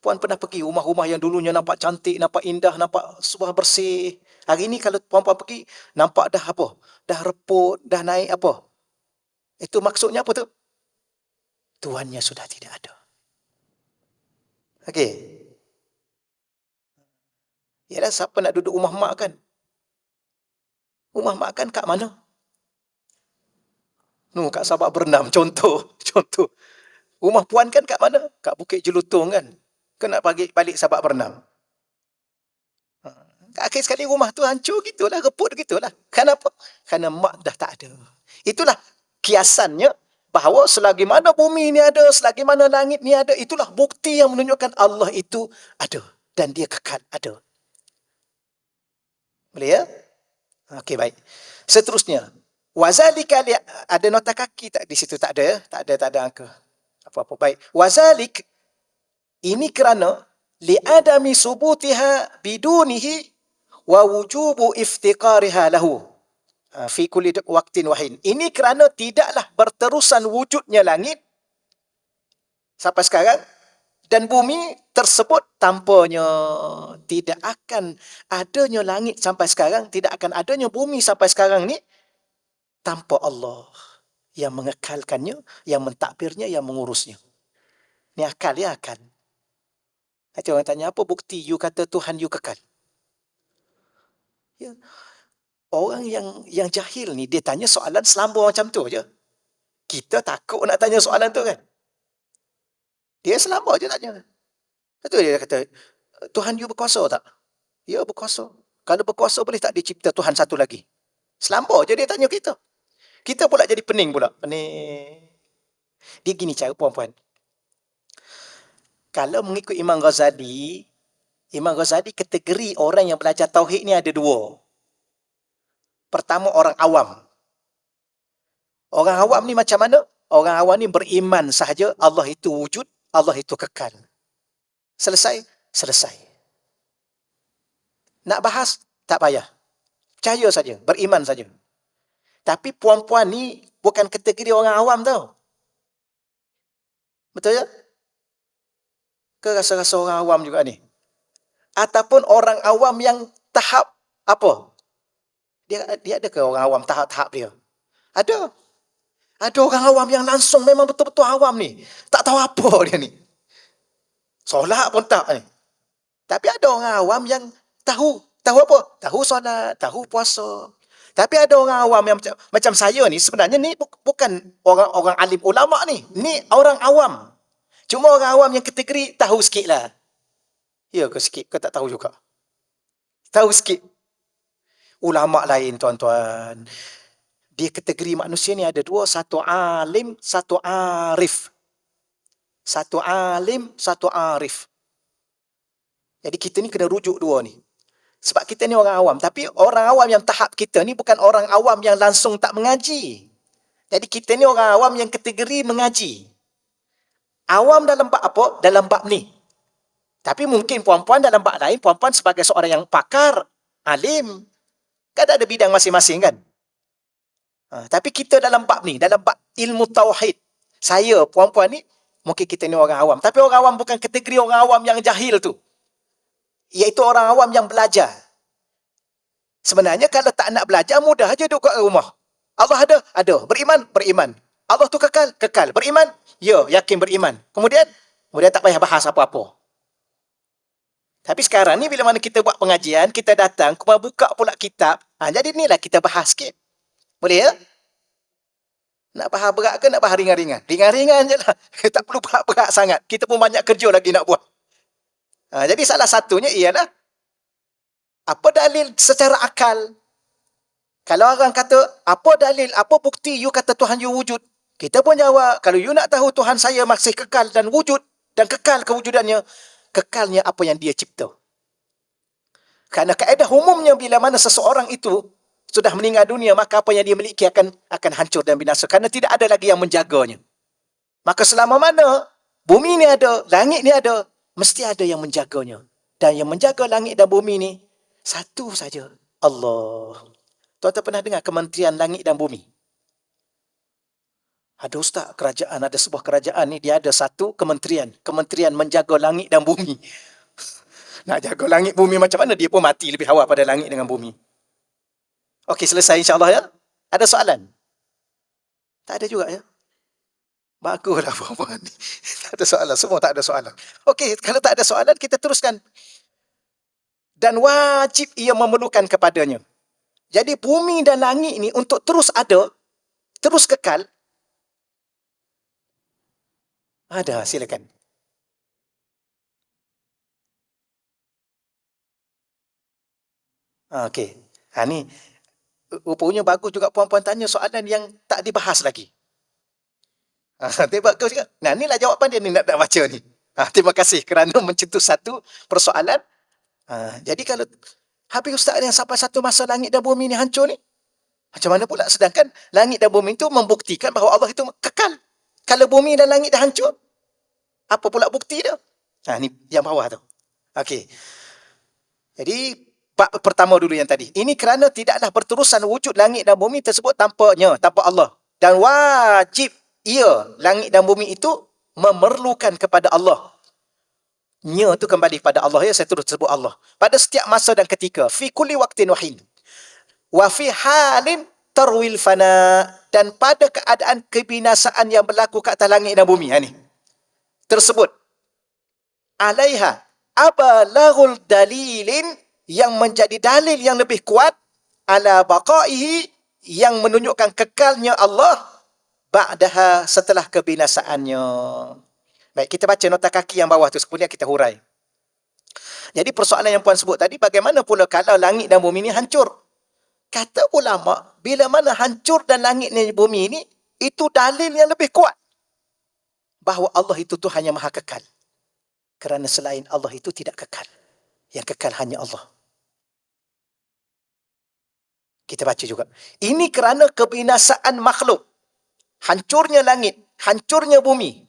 Puan pernah pergi rumah-rumah yang dulunya nampak cantik, nampak indah, nampak sebuah bersih. Hari ini kalau puan-puan pergi, nampak dah apa? Dah reput, dah naik apa? Itu maksudnya apa tu? Tuannya sudah tidak ada. Okey. Yalah, siapa nak duduk rumah mak kan? Rumah mak kan kat mana? Kat Sabak Bernam, contoh. Contoh. Rumah puan kan kat mana? Kat Bukit Jelutong kan? Kena balik Sabak Bernam. Akhir sekali rumah tu hancur gitulah, reput gitulah. Kenapa? Kerana mak dah tak ada. Itulah kiasannya bahawa selagi mana bumi ni ada, selagi mana langit ni ada, itulah bukti yang menunjukkan Allah itu ada dan dia kekal ada. Boleh ya? Okey, baik. Seterusnya, wazalika ada nota kaki tak di situ? Tak ada ya? Tak ada angka. Apa-apa, baik. Wazalik, ini kerana li'adami subutiha bidunihi wa wujubu iftiqariha lahu fi kulli waqtin wahin. Ini kerana tidaklah berterusan wujudnya langit sampai sekarang dan bumi tersebut tanpanya. Tidak akan adanya langit sampai sekarang, tidak akan adanya bumi sampai sekarang ni tanpa Allah yang mengekalkannya, yang mentadbirnya, yang mengurusnya. Ni akal ya, akal. Nanti orang tanya, apa bukti you kata Tuhan you kekal? Ya. Orang yang jahil ni, dia tanya soalan selamba macam tu je. Kita takut nak tanya soalan tu kan. Dia selamba je tanya. Lepas tu dia kata, Tuhan you berkuasa tak? Ya, berkuasa. Kalau berkuasa, boleh tak dicipta Tuhan satu lagi? Selamba je dia tanya kita. Kita pula jadi pening pula. Pening. Dia gini cara puan-puan. Kalau mengikut Imam Ghazali kategori orang yang belajar tauhid ni ada dua. Pertama, orang awam. Orang awam ni macam mana? Orang awam ni beriman sahaja Allah itu wujud, Allah itu kekal. Selesai? Selesai. Nak bahas? Tak payah. Percaya saja, beriman saja. Tapi puan-puan ni bukan kategori orang awam tau. Betul ya? Ke rasa-rasa orang awam juga ni? Ataupun orang awam yang tahap apa? Dia ada ke orang awam tahap-tahap dia? Ada. Ada orang awam yang langsung memang betul-betul awam ni. Tak tahu apa dia ni. Solat pun tak ni. Tapi ada orang awam yang tahu Tahu apa? Tahu solat, tahu puasa. Tapi ada orang awam yang macam saya ni, sebenarnya ni bukan orang-orang alim ulama ni. Ni orang awam. Cuma orang awam yang kategori tahu sikit lah. Ya ke sikit? Kau tak tahu juga? Tahu sikit. Ulama lain, tuan-tuan. Dia kategori manusia ni ada dua. Satu alim, satu arif. Satu alim, satu arif. Jadi kita ni kena rujuk dua ni. Sebab kita ni orang awam. Tapi orang awam yang tahap kita ni bukan orang awam yang langsung tak mengaji. Jadi kita ni orang awam yang kategori mengaji. Awam dalam bab apa? Dalam bab ni. Tapi mungkin puan-puan dalam bab lain, puan-puan sebagai seorang yang pakar, alim. Kan ada bidang masing-masing kan? Tapi kita dalam bab ni, dalam bab ilmu tauhid. Saya, puan-puan ni, mungkin kita ni orang awam. Tapi orang awam bukan kategori orang awam yang jahil tu. Iaitu orang awam yang belajar. Sebenarnya kalau tak nak belajar, mudah aja duduk kat rumah. Allah ada? Ada. Beriman? Beriman. Allah tu kekal? Kekal. Beriman? Ya, yakin beriman. Kemudian tak payah bahas apa-apa. Tapi sekarang ni bila mana kita buat pengajian, kita datang, kemudian buka pula kitab. Jadi inilah kita bahas sikit. Boleh ya? Nak bahas berat ke nak bahas ringan-ringan? Ringan-ringan je lah. Tak perlu berat-berat sangat. Kita pun banyak kerja lagi nak buat. Jadi salah satunya ialah apa dalil secara akal? Kalau orang kata, apa dalil, apa bukti you kata Tuhan you wujud? Kita pun jawab, kalau you nak tahu Tuhan saya masih kekal dan wujud, dan kekal kewujudannya, kekalnya apa yang dia cipta. Kerana kaedah umumnya bila mana seseorang itu sudah meninggal dunia, maka apa yang dia miliki akan hancur dan binasa. Kerana tidak ada lagi yang menjaganya. Maka selama mana bumi ni ada, langit ni ada, mesti ada yang menjaganya. Dan yang menjaga langit dan bumi ni, satu saja, Allah. Tuan-tuan pernah dengar Kementerian Langit dan Bumi? Ada ustaz kerajaan, ada sebuah kerajaan ni, dia ada satu kementerian. Kementerian menjaga langit dan bumi. Nak jaga langit bumi macam mana? Dia pun mati lebih awal pada langit dengan bumi. Okey, selesai insyaAllah ya. Ada soalan? Tak ada juga ya? Baguslah puan-puan ni. Tak ada soalan, semua tak ada soalan. Okey, kalau tak ada soalan, kita teruskan. Dan wajib ia memerlukan kepadanya. Jadi bumi dan langit ni untuk terus ada, terus kekal. Ada, silakan. Okey. Ni rupanya bagus juga puan-puan tanya soalan yang tak dibahas lagi. Bagus juga. Nah, inilah jawapan dia ni nak baca ni. Terima kasih kerana mencetus satu persoalan. Jadi kalau habis ustaz yang sampai satu masa langit dan bumi ni hancur ni, macam mana pula? Sedangkan langit dan bumi itu membuktikan bahawa Allah itu kekal. Kalau bumi dan langit dah hancur, apa pula bukti dia? Ni yang bawah tu. Okey. Jadi, bab pertama dulu yang tadi. Ini kerana tidaklah berterusan wujud langit dan bumi tersebut tanpa Allah. Dan wajib ia, langit dan bumi itu, memerlukan kepada Allah. Nya tu kembali pada Allah ya, saya terus sebut Allah. Pada setiap masa dan ketika, fi kulli waqtin wahin. Wa fi halin tarwil fana, dan pada keadaan kebinasaan yang berlaku ke atas langit dan bumi ni tersebut, alaiha abalaghul dalilin, yang menjadi dalil yang lebih kuat, ala baqaihi, yang menunjukkan kekalnya Allah, ba'daha, setelah kebinasaannya. Baik, kita baca nota kaki yang bawah tu, kemudian kita hurai. Jadi persoalan yang puan sebut tadi, bagaimana pula kalau langit dan bumi ini hancur? Kata ulama, bila mana hancur dan langit dan bumi ini, itu dalil yang lebih kuat bahawa Allah itu Tuhan yang maha kekal. Kerana selain Allah itu tidak kekal. Yang kekal hanya Allah. Kita baca juga. Ini kerana kebinasaan makhluk. Hancurnya langit, hancurnya bumi.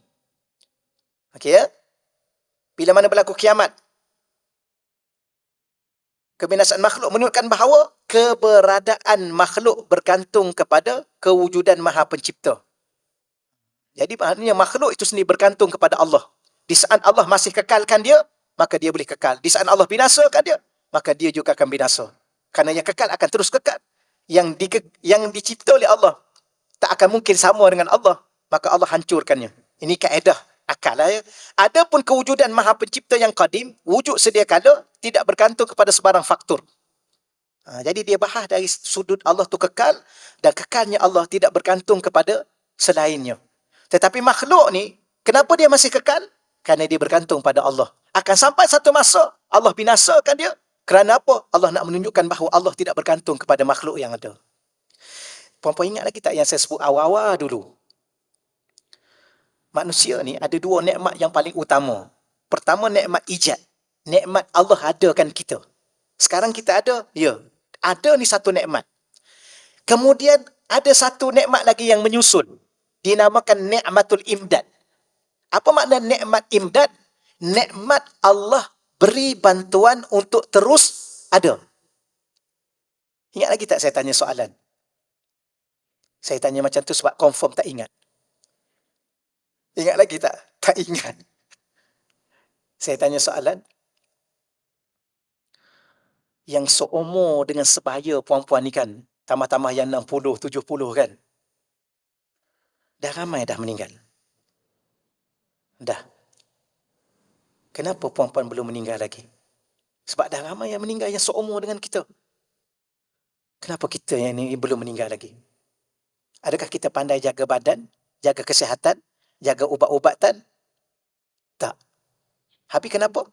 Okey ya? Bila mana berlaku kiamat, kebinasaan makhluk menunjukkan bahawa keberadaan makhluk bergantung kepada kewujudan Maha Pencipta. Jadi maknanya makhluk itu sendiri bergantung kepada Allah. Di saat Allah masih kekalkan dia, maka dia boleh kekal. Di saat Allah binasakan dia, maka dia juga akan binasa. Kerana yang kekal akan terus kekal. Yang dicipta oleh Allah tak akan mungkin sama dengan Allah, maka Allah hancurkannya. Ini kaedah akal ya. Adapun kewujudan Maha Pencipta yang qadim, wujud sedia kala, tidak bergantung kepada sebarang faktor. Jadi dia bahas dari sudut Allah tu kekal, dan kekalnya Allah tidak bergantung kepada selainnya. Tetapi makhluk ni, kenapa dia masih kekal? Kerana dia bergantung pada Allah. Akan sampai satu masa, Allah binasakan dia. Kerana apa? Allah nak menunjukkan bahawa Allah tidak bergantung kepada makhluk yang ada. Puan-puan ingat lagi tak yang saya sebut awal-awal dulu? Manusia ni ada dua nikmat yang paling utama. Pertama, nikmat ijad. Nikmat Allah adakan kita. Sekarang kita ada, ya. Ada ni satu nikmat. Kemudian ada satu nikmat lagi yang menyusul. Dinamakan nikmatul imdad. Apa makna nikmat imdad? Nikmat Allah beri bantuan untuk terus ada. Ingat lagi tak saya tanya soalan? Saya tanya macam tu sebab confirm tak ingat. Ingat lagi tak? Tak ingat. Saya tanya soalan. Yang seumur dengan sebaya puan-puan ni kan, tambah-tambah yang 60, 70 kan. Dah ramai dah meninggal. Dah. Kenapa puan-puan belum meninggal lagi? Sebab dah ramai yang meninggal yang seumur dengan kita. Kenapa kita yang ni belum meninggal lagi? Adakah kita pandai jaga badan, jaga kesihatan, jaga ubat-ubatan? Tak. Habis kenapa?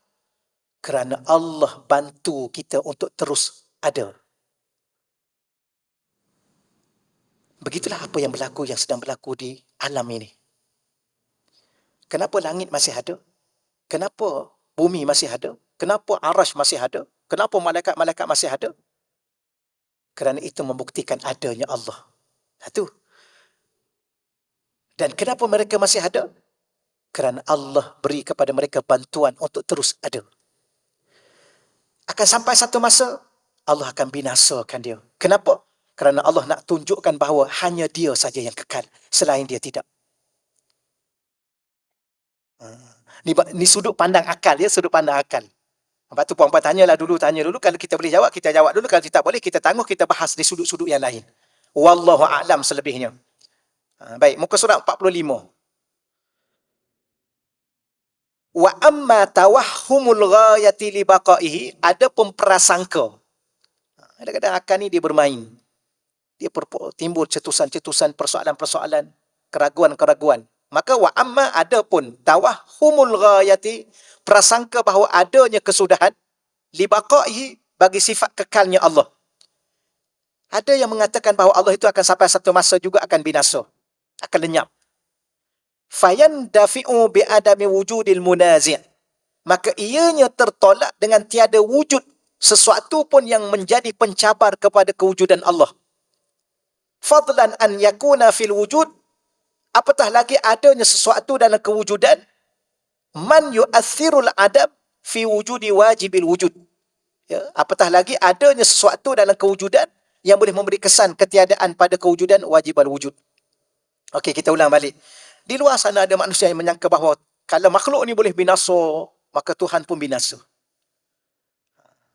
Kerana Allah bantu kita untuk terus ada. Begitulah apa yang berlaku, yang sedang berlaku di alam ini. Kenapa langit masih ada? Kenapa bumi masih ada? Kenapa arash masih ada? Kenapa malaikat-malaikat masih ada? Kerana itu membuktikan adanya Allah. Satu. Dan kenapa mereka masih ada? Kerana Allah beri kepada mereka bantuan untuk terus ada. Akan sampai satu masa, Allah akan binasakan dia. Kenapa? Kerana Allah nak tunjukkan bahawa hanya dia saja yang kekal. Selain dia tidak. Ni sudut pandang akal ya, sudut pandang akal. Lepas tu puan-puan tanya dulu. Kalau kita boleh jawab, kita jawab dulu. Kalau tak boleh, kita tangguh, kita bahas di sudut-sudut yang lain. Wallahu a'lam selebihnya. Baik, muka surat 45. Wa amma tawahhumul ghayati li baqaihi, ada pun prasangka. Kadang-kadang akal ni dia bermain. Dia timbul cetusan-cetusan, persoalan-persoalan, keraguan-keraguan. Maka wa amma ada pun tawahhumul ghayati, prasangka bahawa adanya kesudahan li baqaihi, bagi sifat kekalnya Allah. Ada yang mengatakan bahawa Allah itu akan sampai satu masa juga akan binasa, akan lenyap. Fayandafi'u bi'adami wujudil munazi', maka ianya tertolak dengan tiada wujud sesuatu pun yang menjadi pencabar kepada kewujudan Allah. Fadlan an yakuna fil wujud, apatah lagi adanya sesuatu dalam kewujudan, man yu'athirul adam fi wujudi wajibil wujud. Ya, apatah lagi adanya sesuatu dalam kewujudan yang boleh memberi kesan ketiadaan pada kewujudan wajibal wujud. Okey, kita ulang balik. Di luar sana ada manusia yang menyangka bahawa kalau makhluk ni boleh binasa, maka Tuhan pun binasa.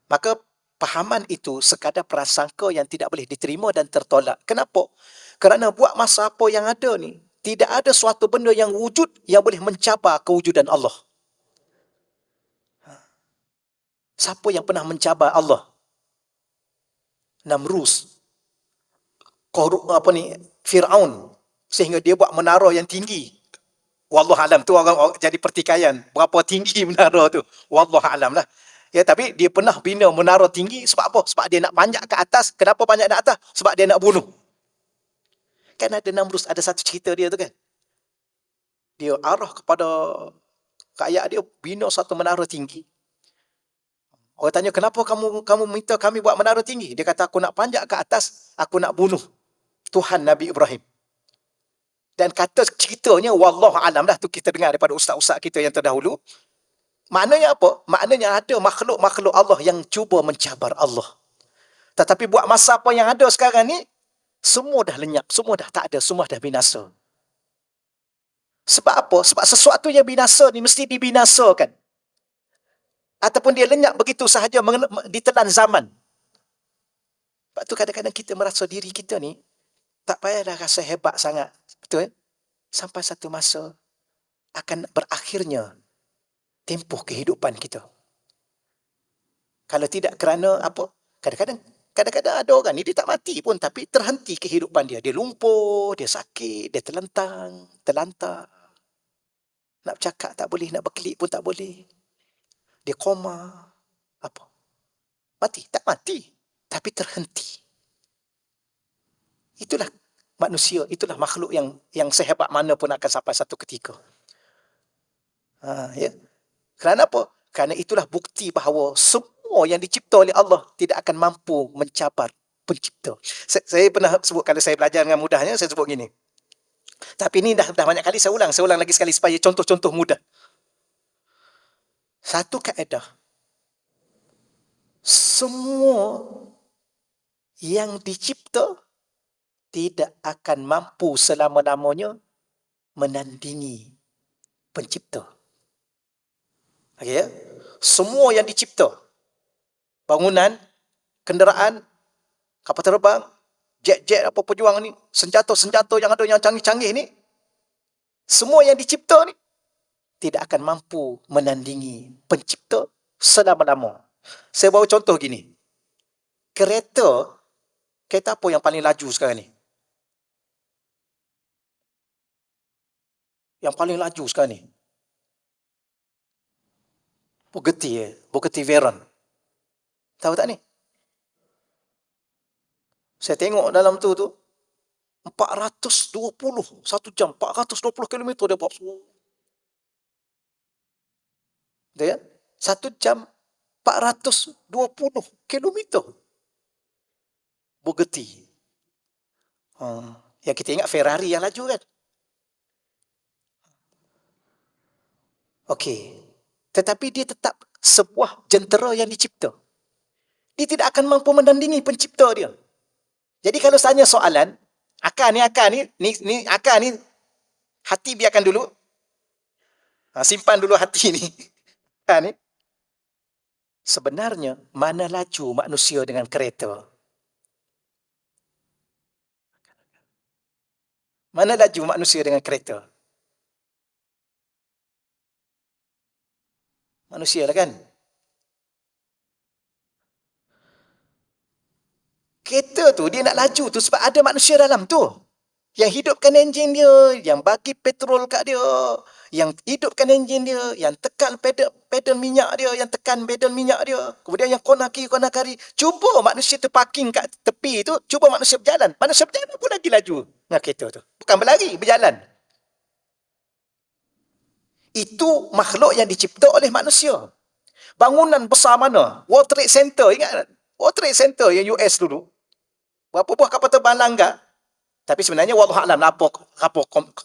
Maka pahaman itu sekadar prasangka yang tidak boleh diterima dan tertolak. Kenapa? Kerana buat masa apa yang ada ni, tidak ada suatu benda yang wujud yang boleh mencabar kewujudan Allah. Siapa yang pernah mencabar Allah? Namrus. Fir'aun. Sehingga dia buat menara yang tinggi. Wallahualam, tu orang jadi pertikaian. Berapa tinggi menara tu? Wallahualam lah. Ya, tapi dia pernah bina menara tinggi sebab apa? Sebab dia nak panjat ke atas. Kenapa panjat ke atas? Sebab dia nak bunuh. Kan ada Namrus, ada satu cerita dia tu kan. Dia arah kepada rakyat dia, bina satu menara tinggi. Orang tanya, kenapa kamu minta kami buat menara tinggi? Dia kata, aku nak panjat ke atas, aku nak bunuh Tuhan Nabi Ibrahim. Dan kata ceritanya, wallahualam lah, tu kita dengar daripada ustaz-ustaz kita yang terdahulu. Maknanya apa? Maknanya ada makhluk-makhluk Allah yang cuba mencabar Allah. Tetapi buat masa apa yang ada sekarang ni, semua dah lenyap, semua dah tak ada, semua dah binasa. Sebab apa? Sebab sesuatu yang binasa ni mesti dibinasakan. Ataupun dia lenyap begitu sahaja ditelan zaman. Sebab tu kadang-kadang kita merasa diri kita ni tak payahlah rasa hebat sangat. Betul? Sampai satu masa akan berakhirnya tempoh kehidupan kita. Kalau tidak kerana apa? Kadang-kadang Kadang-kadang ada orang ni dia tak mati pun tapi terhenti kehidupan dia. Dia lumpuh, dia sakit, dia terlentang, terlantar. Nak bercakap tak boleh, nak berkelip pun tak boleh. Dia koma. Apa? Mati? Tak mati. Tapi terhenti. Itulah manusia, itulah makhluk yang sehebat mana pun akan sampai satu ketika. Ya. Kerana apa? Kerana itulah bukti bahawa semua yang dicipta oleh Allah tidak akan mampu mencabar pencipta. Saya pernah sebut, kalau saya belajar dengan mudahnya, saya sebut gini. Tapi ini dah banyak kali saya ulang lagi sekali supaya contoh-contoh mudah. Satu kaedah. Semua yang dicipta tidak akan mampu selama-lamanya menandingi pencipta. Okey ya? Semua yang dicipta, bangunan, kenderaan, kapal terbang, jet-jet apa pejuang ni, senjata-senjata yang ada yang canggih-canggih ni, semua yang dicipta ni tidak akan mampu menandingi pencipta selama-lama. Saya bawa contoh gini. Kereta apa yang paling laju sekarang ni? Yang paling laju sekarang ni? Bugatti Veyron. Tahu tak ni? Saya tengok dalam tu 420 1 jam, 420 km dia buat. Dia 1 jam 420 km. Bugatti. Yang kita ingat Ferrari yang laju kan? Okey. Tetapi dia tetap sebuah jentera yang dicipta. Dia tidak akan mampu menandingi pencipta dia. Jadi kalau tanya soalan, akal ni akal ni, hati biarkan dulu. Simpan dulu hati ni. Akal ni. Sebenarnya, mana laju manusia dengan kereta? Mana laju manusia dengan kereta? Manusia lah kan? Kereta tu dia nak laju tu sebab ada manusia dalam tu. Yang hidupkan enjin dia, yang bagi petrol kat dia, yang hidupkan enjin dia, yang tekan pedal minyak dia, yang tekan pedal minyak dia. Kemudian yang kona kiri, kona kari. Cuba manusia tu parking kat tepi tu, cuba manusia berjalan. Manusia berjalan pun lagi laju dengan kereta tu. Bukan berlari, berjalan. Itu makhluk yang dicipta oleh manusia. Bangunan besar mana? World Trade Center, ingat? World Trade Center yang US dulu. Berapa buah kapal terbang langgar? Tapi sebenarnya wallahualam apa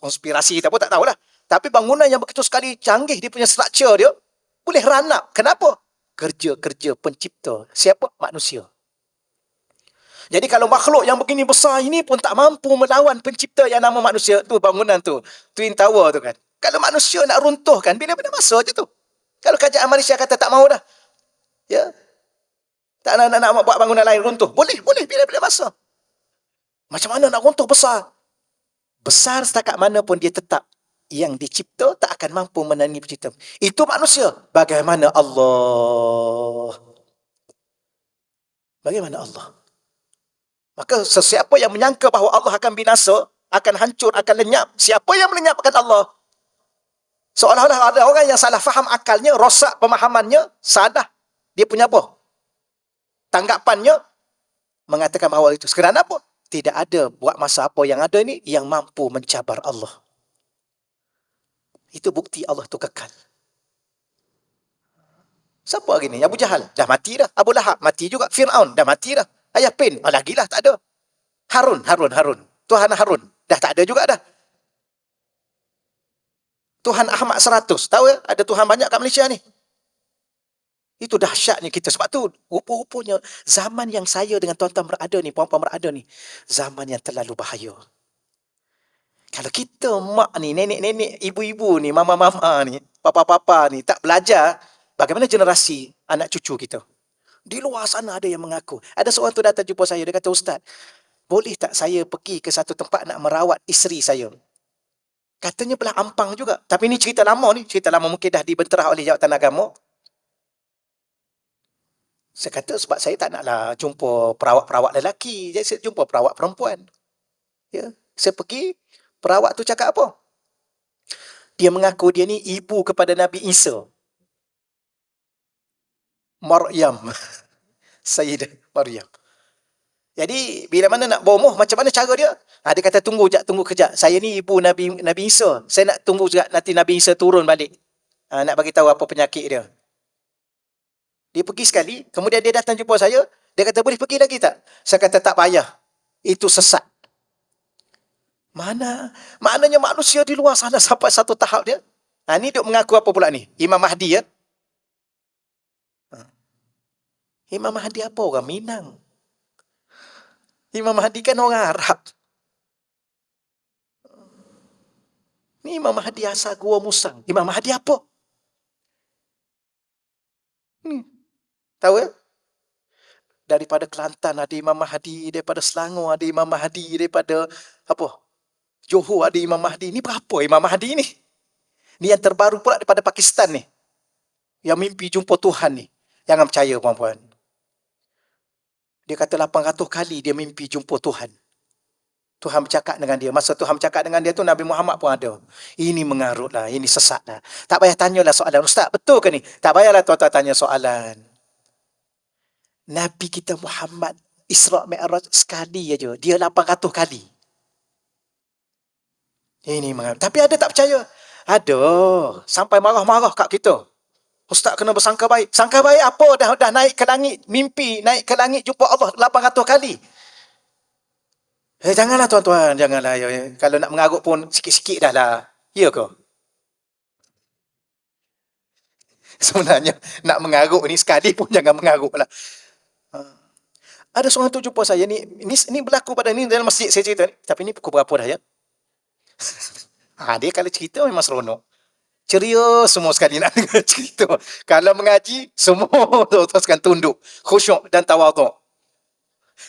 konspirasi kita pun tak tahulah. Tapi bangunan yang begitu sekali canggih dia punya structure dia boleh run up. Kenapa? Kerja-kerja pencipta. Siapa? Manusia. Jadi kalau makhluk yang begini besar ini pun tak mampu melawan pencipta yang nama manusia, tu bangunan tu, Twin Tower tu kan. Kalau manusia nak runtuhkan, bila-bila masa je tu. Kalau kerajaan Malaysia kata tak mahu dah. Ya. Tak nak buat bangunan lain runtuh. Boleh bila-bila masa. Macam mana nak runtuh besar? Besar setakat mana pun dia tetap yang dicipta tak akan mampu menandingi pencipta. Itu manusia. Bagaimana Allah? Bagaimana Allah? Maka sesiapa yang menyangka bahawa Allah akan binasa, akan hancur, akan lenyap, siapa yang melenyapkan Allah? Seolah-olah ada orang yang salah faham akalnya, rosak pemahamannya, salah dia punya apa? Tanggapannya mengatakan bahawa itu. Kerana apa? Tidak ada buat masa apa yang ada ni yang mampu mencabar Allah. Itu bukti Allah tu kekal. Siapa lagi ni? Abu Jahal dah mati dah. Abu Lahab mati juga. Fir'aun dah mati dah. Ayah Pin lagilah tak ada. Harun. Tuhan Harun dah tak ada juga dah. Tuhan Ahmad 100. Tahu ya? Ada Tuhan banyak kat Malaysia ni. Itu dahsyatnya kita. Sebab tu, rupa-rupanya zaman yang saya dengan tuan-tuan berada ni, puan-puan berada ni, zaman yang terlalu bahaya. Kalau kita mak ni, nenek-nenek, ibu-ibu ni, mama-mama ni, papa-papa ni, tak belajar, bagaimana generasi anak cucu kita? Di luar sana ada yang mengaku. Ada seorang tu datang jumpa saya, dia kata, Ustaz, boleh tak saya pergi ke satu tempat nak merawat isteri saya? Katanya belah Ampang juga. Tapi ni cerita lama ni. Cerita lama mungkin dah dibenterah oleh jawatan agama. Saya kata sebab saya tak naklah jumpa perawat-perawat lelaki, jadi saya jumpa perawat perempuan. Ya, saya pergi, perawat tu cakap apa? Dia mengaku dia ni ibu kepada Nabi Isa, Maryam, Sayyidah Maryam. Jadi bila mana nak bomoh, macam mana cara dia? Dia kata tunggu kejap. Saya ni ibu Nabi Isa. Saya nak tunggu juga nanti Nabi Isa turun balik. Nak bagi tahu apa penyakit dia. Dia pergi sekali, kemudian dia datang jumpa saya, dia kata boleh pergi lagi tak? Saya kata tak payah. Itu sesat. Maknanya manusia di luar sana sampai satu tahap dia. Ni dia mengaku apa pula ni? Imam Mahdi ya? Imam Mahdi apa? Orang Minang. Imam Mahdi kan orang Arab. Ni Imam Mahdi asal Gua Musang. Imam Mahdi apa? Tahu ya? Daripada Kelantan ada Imam Mahdi, daripada Selangor ada Imam Mahdi, daripada Johor ada Imam Mahdi. Ni berapa Imam Mahdi ni? Ni yang terbaru pula daripada Pakistan ni. Yang mimpi jumpa Tuhan ni. Jangan percaya puan-puan. Dia kata 800 kali dia mimpi jumpa Tuhan. Tuhan bercakap dengan dia. Masa Tuhan bercakap dengan dia tu, Nabi Muhammad pun ada. Ini mengarut lah. Ini sesat lah. Tak payah tanyalah soalan. Ustaz, betul ke ni? Tak payahlah tuan-tuan tanya soalan. Nabi kita Muhammad Isra' Mi'raj sekali aja. Dia 800 kali. Ini mengarut. Tapi ada tak percaya? Ada. Sampai marah-marah kat kita. Ustaz kena bersangka baik. Sangka baik apa? Dah naik ke langit. Mimpi naik ke langit jumpa Allah 800 kali. Janganlah tuan-tuan, janganlah. Kalau nak mengarut pun sikit-sikit dah lah. Ya ke? Sebenarnya nak mengarut ni sekali pun jangan mengarut lah. Ada seorang tu jumpa saya ni berlaku pada ni dalam masjid saya cerita ni. Tapi ni pukul berapa dah ya? Dia kalau cerita memang seronok. Ceria semua sekali nak dengar cerita. Kalau mengaji, semua teruskan tunduk. Khusyuk dan tawaduk.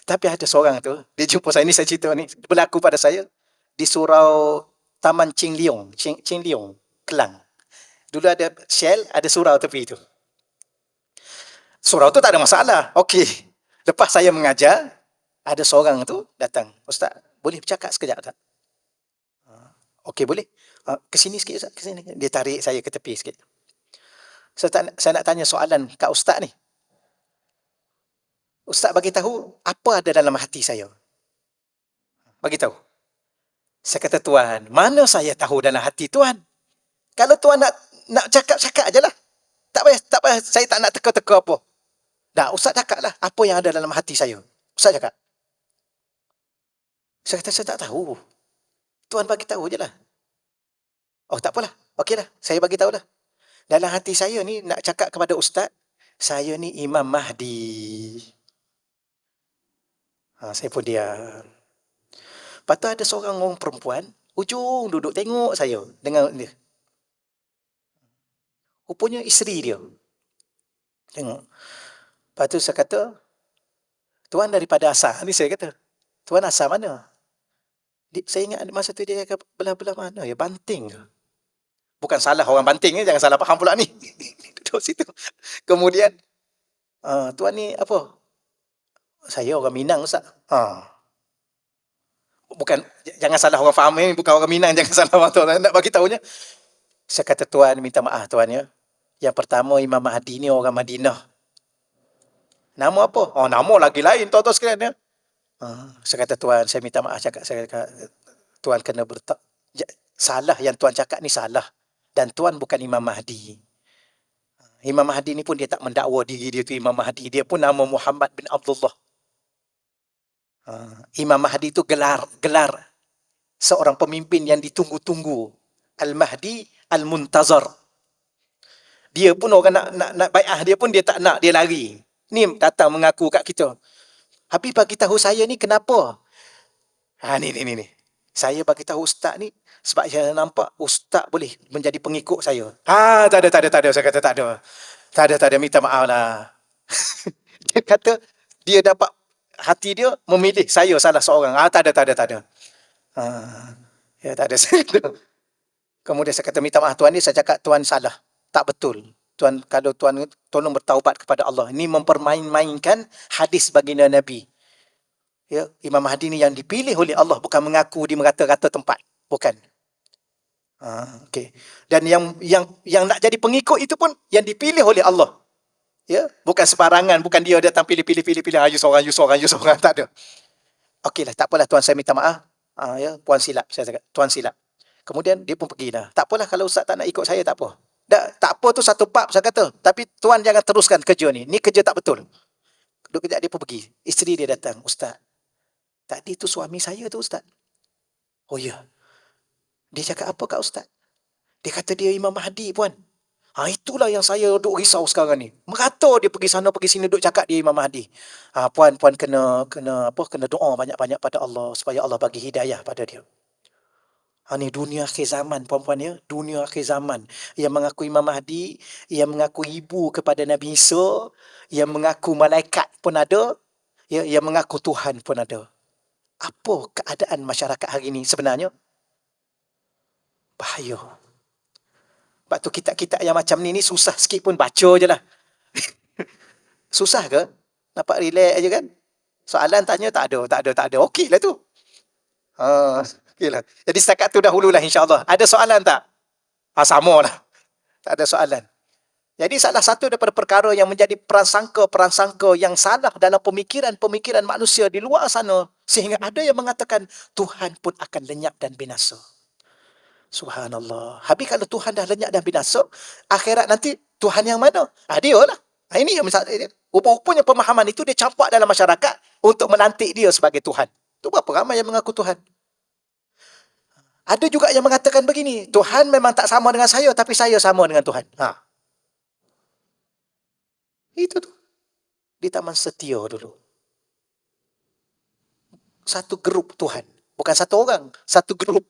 Tapi ada seorang tu, dia jumpa saya, ni saya cerita ni, berlaku pada saya di surau Taman Ching Leong, Kelang. Dulu ada Shell, ada surau tepi tu. Surau tu tak ada masalah. Okey. Lepas saya mengajar, ada seorang tu datang. Ustaz, boleh bercakap sekejap tak? Okey, boleh. Ke sini sikit Ustaz, ke sini. Dia tarik saya ke tepi sikit. Saya nak tanya soalan kat Ustaz ni. Ustaz bagi tahu apa ada dalam hati saya. Bagi tahu. Saya kata, Tuan, mana saya tahu dalam hati Tuan? Kalau Tuan nak cakap ajalah. Tak payah, saya tak nak teka-teka apa. Dah, Ustaz cakaplah apa yang ada dalam hati saya. Ustaz cakap. Saya kata, saya tak tahu. Tuan bagi tahu je lah. Oh, tak apalah. Okeylah, saya bagi tahulah. Dalam hati saya ni nak cakap kepada Ustaz, saya ni Imam Mahdi. Saya pun diam. Lepas tu ada seorang orang perempuan, ujung duduk tengok saya dengan dia. Rupanya isteri dia. Tengok. Lepas tu saya kata, Tuan daripada asal? Ni saya kata, Tuan asal mana? Saya ingat masa tu dia kata, belah-belah mana? Ya, Banting. Bukan salah orang Banting, jangan salah faham pula ni. Duduk situ. Kemudian, Tuan ni apa? Saya orang Minang, Ustaz. Bukan, jangan salah orang faham ni, bukan orang Minang, jangan salah orang Tuan. Nak bagi tahunya. Saya kata, Tuan, minta maaf Tuan ya. Yang pertama, Imam Mahdi ni orang Madinah. Nama apa? Nama lagi lain, tuan-tuan sekalian ya. Saya kata, Tuan, saya minta maaf cakap. Saya kata, Tuan kena salah yang Tuan cakap ni salah. Dan Tuan bukan Imam Mahdi. Imam Mahdi ni pun dia tak mendakwa diri dia tu Imam Mahdi. Dia pun nama Muhammad bin Abdullah. Imam Mahdi itu gelar seorang pemimpin yang ditunggu-tunggu. Al-Mahdi Al-Muntazar. Dia pun orang nak bai'ah, dia pun dia tak nak, dia lari. Ni datang mengaku kat kita. Habis bagi tahu saya ni kenapa? Ni. Saya bagi tahu Ustaz ni sebab saya nampak Ustaz boleh menjadi pengikut saya. Tak ada. Saya kata tak ada. Minta maaf lah. Dia kata dia dapat hati dia memilih saya salah seorang. Tak ada. Ya, tak ada. Kemudian saya kata minta maaf Tuan ni, saya cakap Tuan salah. Tak betul. tuan tolong bertaubat kepada Allah. Ini mempermain-mainkan hadis baginda Nabi. Ya, Imam Mahdi ni yang dipilih oleh Allah, bukan mengaku di merata-rata tempat. Bukan. Okey. Dan yang nak jadi pengikut itu pun yang dipilih oleh Allah. Ya, bukan sebarangan, bukan dia datang pilih, you seorang, tak ada. Okeylah, tak apalah tuan, saya minta maaf. Ya, puan silap, saya cakap, tuan silap. Kemudian dia pun pergi dah. Tak apalah kalau ustaz tak nak ikut saya, tak apa. Tak apa tu satu bab saya kata. Tapi tuan jangan teruskan kerja ni. Ni kerja tak betul. Duduk kejap dia pun pergi. Isteri dia datang, ustaz. Tadi tu suami saya tu ustaz. Oh ya. Dia cakap apa kat ustaz? Dia kata dia Imam Mahdi puan. Itulah yang saya duduk risau sekarang ni. Merata dia pergi sana pergi sini duduk cakap dia Imam Mahdi. Puan kena doa banyak-banyak pada Allah supaya Allah bagi hidayah pada dia. Ni dunia akhir zaman puan-puan ya. Dunia akhir zaman. Yang mengaku Imam Mahdi, yang mengaku ibu kepada Nabi Isa, yang mengaku malaikat pun ada, ya, yang mengaku Tuhan pun ada. Apa keadaan masyarakat hari ini sebenarnya? Bahaya. Sebab tu kitab-kitab yang macam ni susah sikit pun baca je lah. Susah ke? Nampak relax je kan? Soalan tanya tak ada. Okey lah tu. Okey lah. Jadi setakat tu dahululah insyaAllah. Ada soalan tak? Sama lah. Tak ada soalan. Jadi salah satu daripada perkara yang menjadi prasangka yang salah dalam pemikiran manusia di luar sana, sehingga ada yang mengatakan Tuhan pun akan lenyap dan binasa. Subhanallah. Habis kalau Tuhan dah lenyap dan binasa, akhirat nanti Tuhan yang mana? Dia lah. Ini yang misalnya, rupa-rupanya pemahaman itu dia campak dalam masyarakat untuk menantik dia sebagai Tuhan. Itu berapa ramai yang mengaku Tuhan. Ada juga yang mengatakan begini, Tuhan memang tak sama dengan saya, tapi saya sama dengan Tuhan. Itu tu. Di Taman Setia dulu. Satu grup Tuhan. Bukan satu orang, satu grup.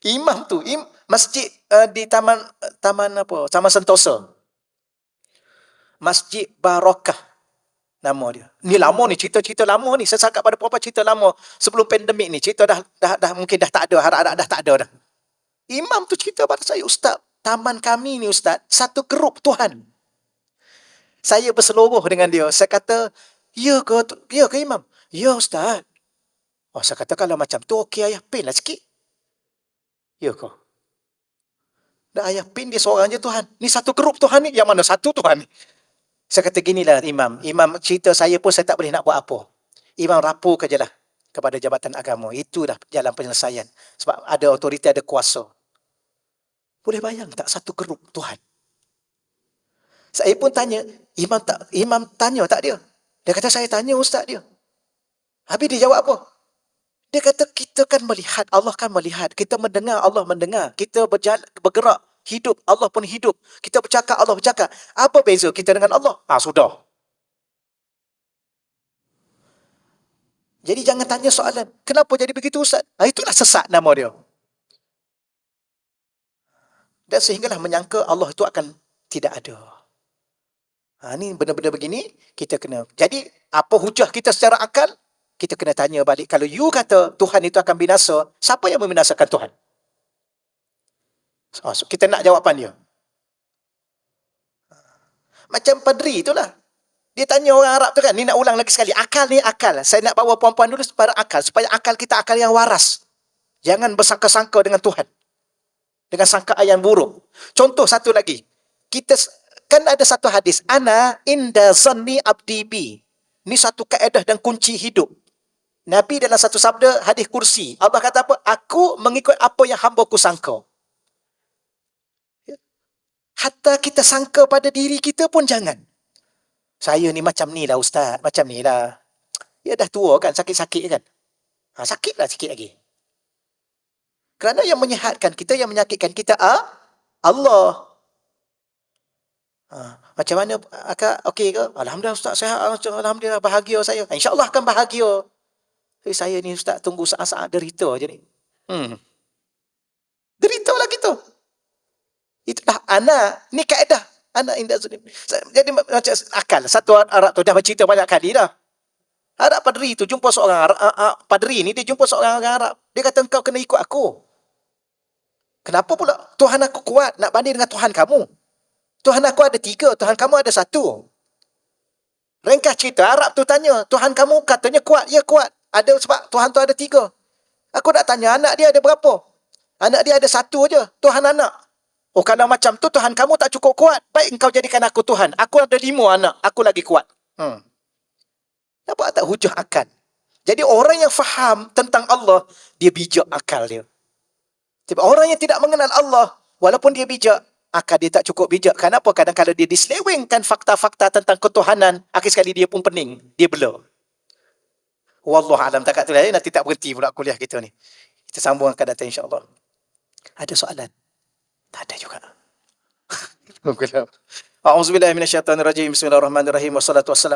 Imam tu, masjid di Taman Sentosa. Masjid Barakah nama dia. Ni lama ni, cerita-cerita lama ni. Saya cakap pada puan-puan cerita lama. Sebelum pandemik ni, cerita dah mungkin dah tak ada, harap-harap dah tak ada dah. Imam tu cerita pada saya, ustaz, taman kami ni ustaz, satu grup Tuhan. Saya berseluruh dengan dia. Saya kata, ya ke Imam? Ya ustaz. Saya kata kalau macam tu, okey ayah pin lah sikit. Ya ke? Dan ayah pin dia seorang je Tuhan. Ni satu grup Tuhan ni, yang mana satu Tuhan ni? Saya kata ginilah Imam cerita saya pun saya tak boleh nak buat apa. Imam rapor je lah kepada Jabatan Agama. Itulah jalan penyelesaian. Sebab ada otoriti, ada kuasa. Boleh bayang tak satu grup Tuhan? Saya pun tanya, Imam tanya tak dia? Dia kata saya tanya ustaz dia. Habis dia jawab apa? Dia kata kita kan melihat, Allah kan melihat. Kita mendengar, Allah mendengar. Kita bergerak, hidup, Allah pun hidup. Kita bercakap, Allah bercakap. Apa beza kita dengan Allah? Sudah. Jadi jangan tanya soalan, kenapa jadi begitu ustaz? Itulah sesat nama dia. Dan sehinggalah menyangka Allah itu akan tidak ada. Ni benda-benda begini, kita kena. Jadi, apa hujah kita secara akal? Kita kena tanya balik. Kalau you kata Tuhan itu akan binasa, siapa yang membinasakan Tuhan? So, kita nak jawapan dia. Macam padri itulah. Dia tanya orang Arab tu kan, ni nak ulang lagi sekali. Akal ni akal. Saya nak bawa puan-puan dulu pada akal. Supaya akal kita akal yang waras. Jangan bersangka-sangka dengan Tuhan. Dengan sangkaan yang buruk. Contoh satu lagi. Kita kan ada satu hadis. Ana inda zanni abdi bi. Ni satu kaedah dan kunci hidup. Nabi dalam satu sabda hadis kursi. Allah kata apa? Aku mengikut apa yang hamba-Ku sangka. Hatta kita sangka pada diri kita pun jangan. Saya ni macam ni lah ustaz. Macam ni lah. Ya dah tua kan. Sakit-sakit kan. Sakitlah sikit lagi. Kerana yang menyihatkan kita, yang menyakitkan kita, Allah. Macam mana akak? Okey ke? Alhamdulillah ustaz, sihat. Alhamdulillah, bahagia saya. InsyaAllah akan bahagia. Tapi saya ni ustaz tunggu saat-saat derita je ni. Derita lah kita. Itulah anak. Ni kaedah. Anak indah zulim. Jadi macam akal. Satu Arab tu dah bercerita banyak kali dah. Arab padri tu jumpa seorang padri ni, dia jumpa seorang orang Arab. Dia kata engkau kena ikut aku. Kenapa pula? Tuhan aku kuat nak banding dengan Tuhan kamu. Tuhan aku ada 3, Tuhan kamu ada 1. Ringkas cerita, Arab tu tanya, Tuhan kamu katanya kuat, ya kuat. Ada sebab Tuhan tu ada 3. Aku nak tanya, anak dia ada berapa? Anak dia ada 1 je, Tuhan anak. Oh, kalau macam tu Tuhan kamu tak cukup kuat. Baik engkau jadikan aku Tuhan. Aku ada 5 anak, aku lagi kuat. Nampak tak hujah akal? Jadi orang yang faham tentang Allah, dia bijak akal dia. Sebab orang yang tidak mengenal Allah, walaupun dia bijak, akal dia tak cukup bijak. Kenapa? Kadang-kadang dia diselewengkan fakta-fakta tentang ketuhanan, akhir sekali dia pun pening, dia blur. Wallahualam, takat tu lah, nanti tak berhenti pula kuliah kita ni. Kita sambung akan datang insya-Allah. Ada soalan? Tak ada juga. A'udzubillahi minasyaitonirrajim. Bismillahirrahmanirrahim. Wassalatu wassalamu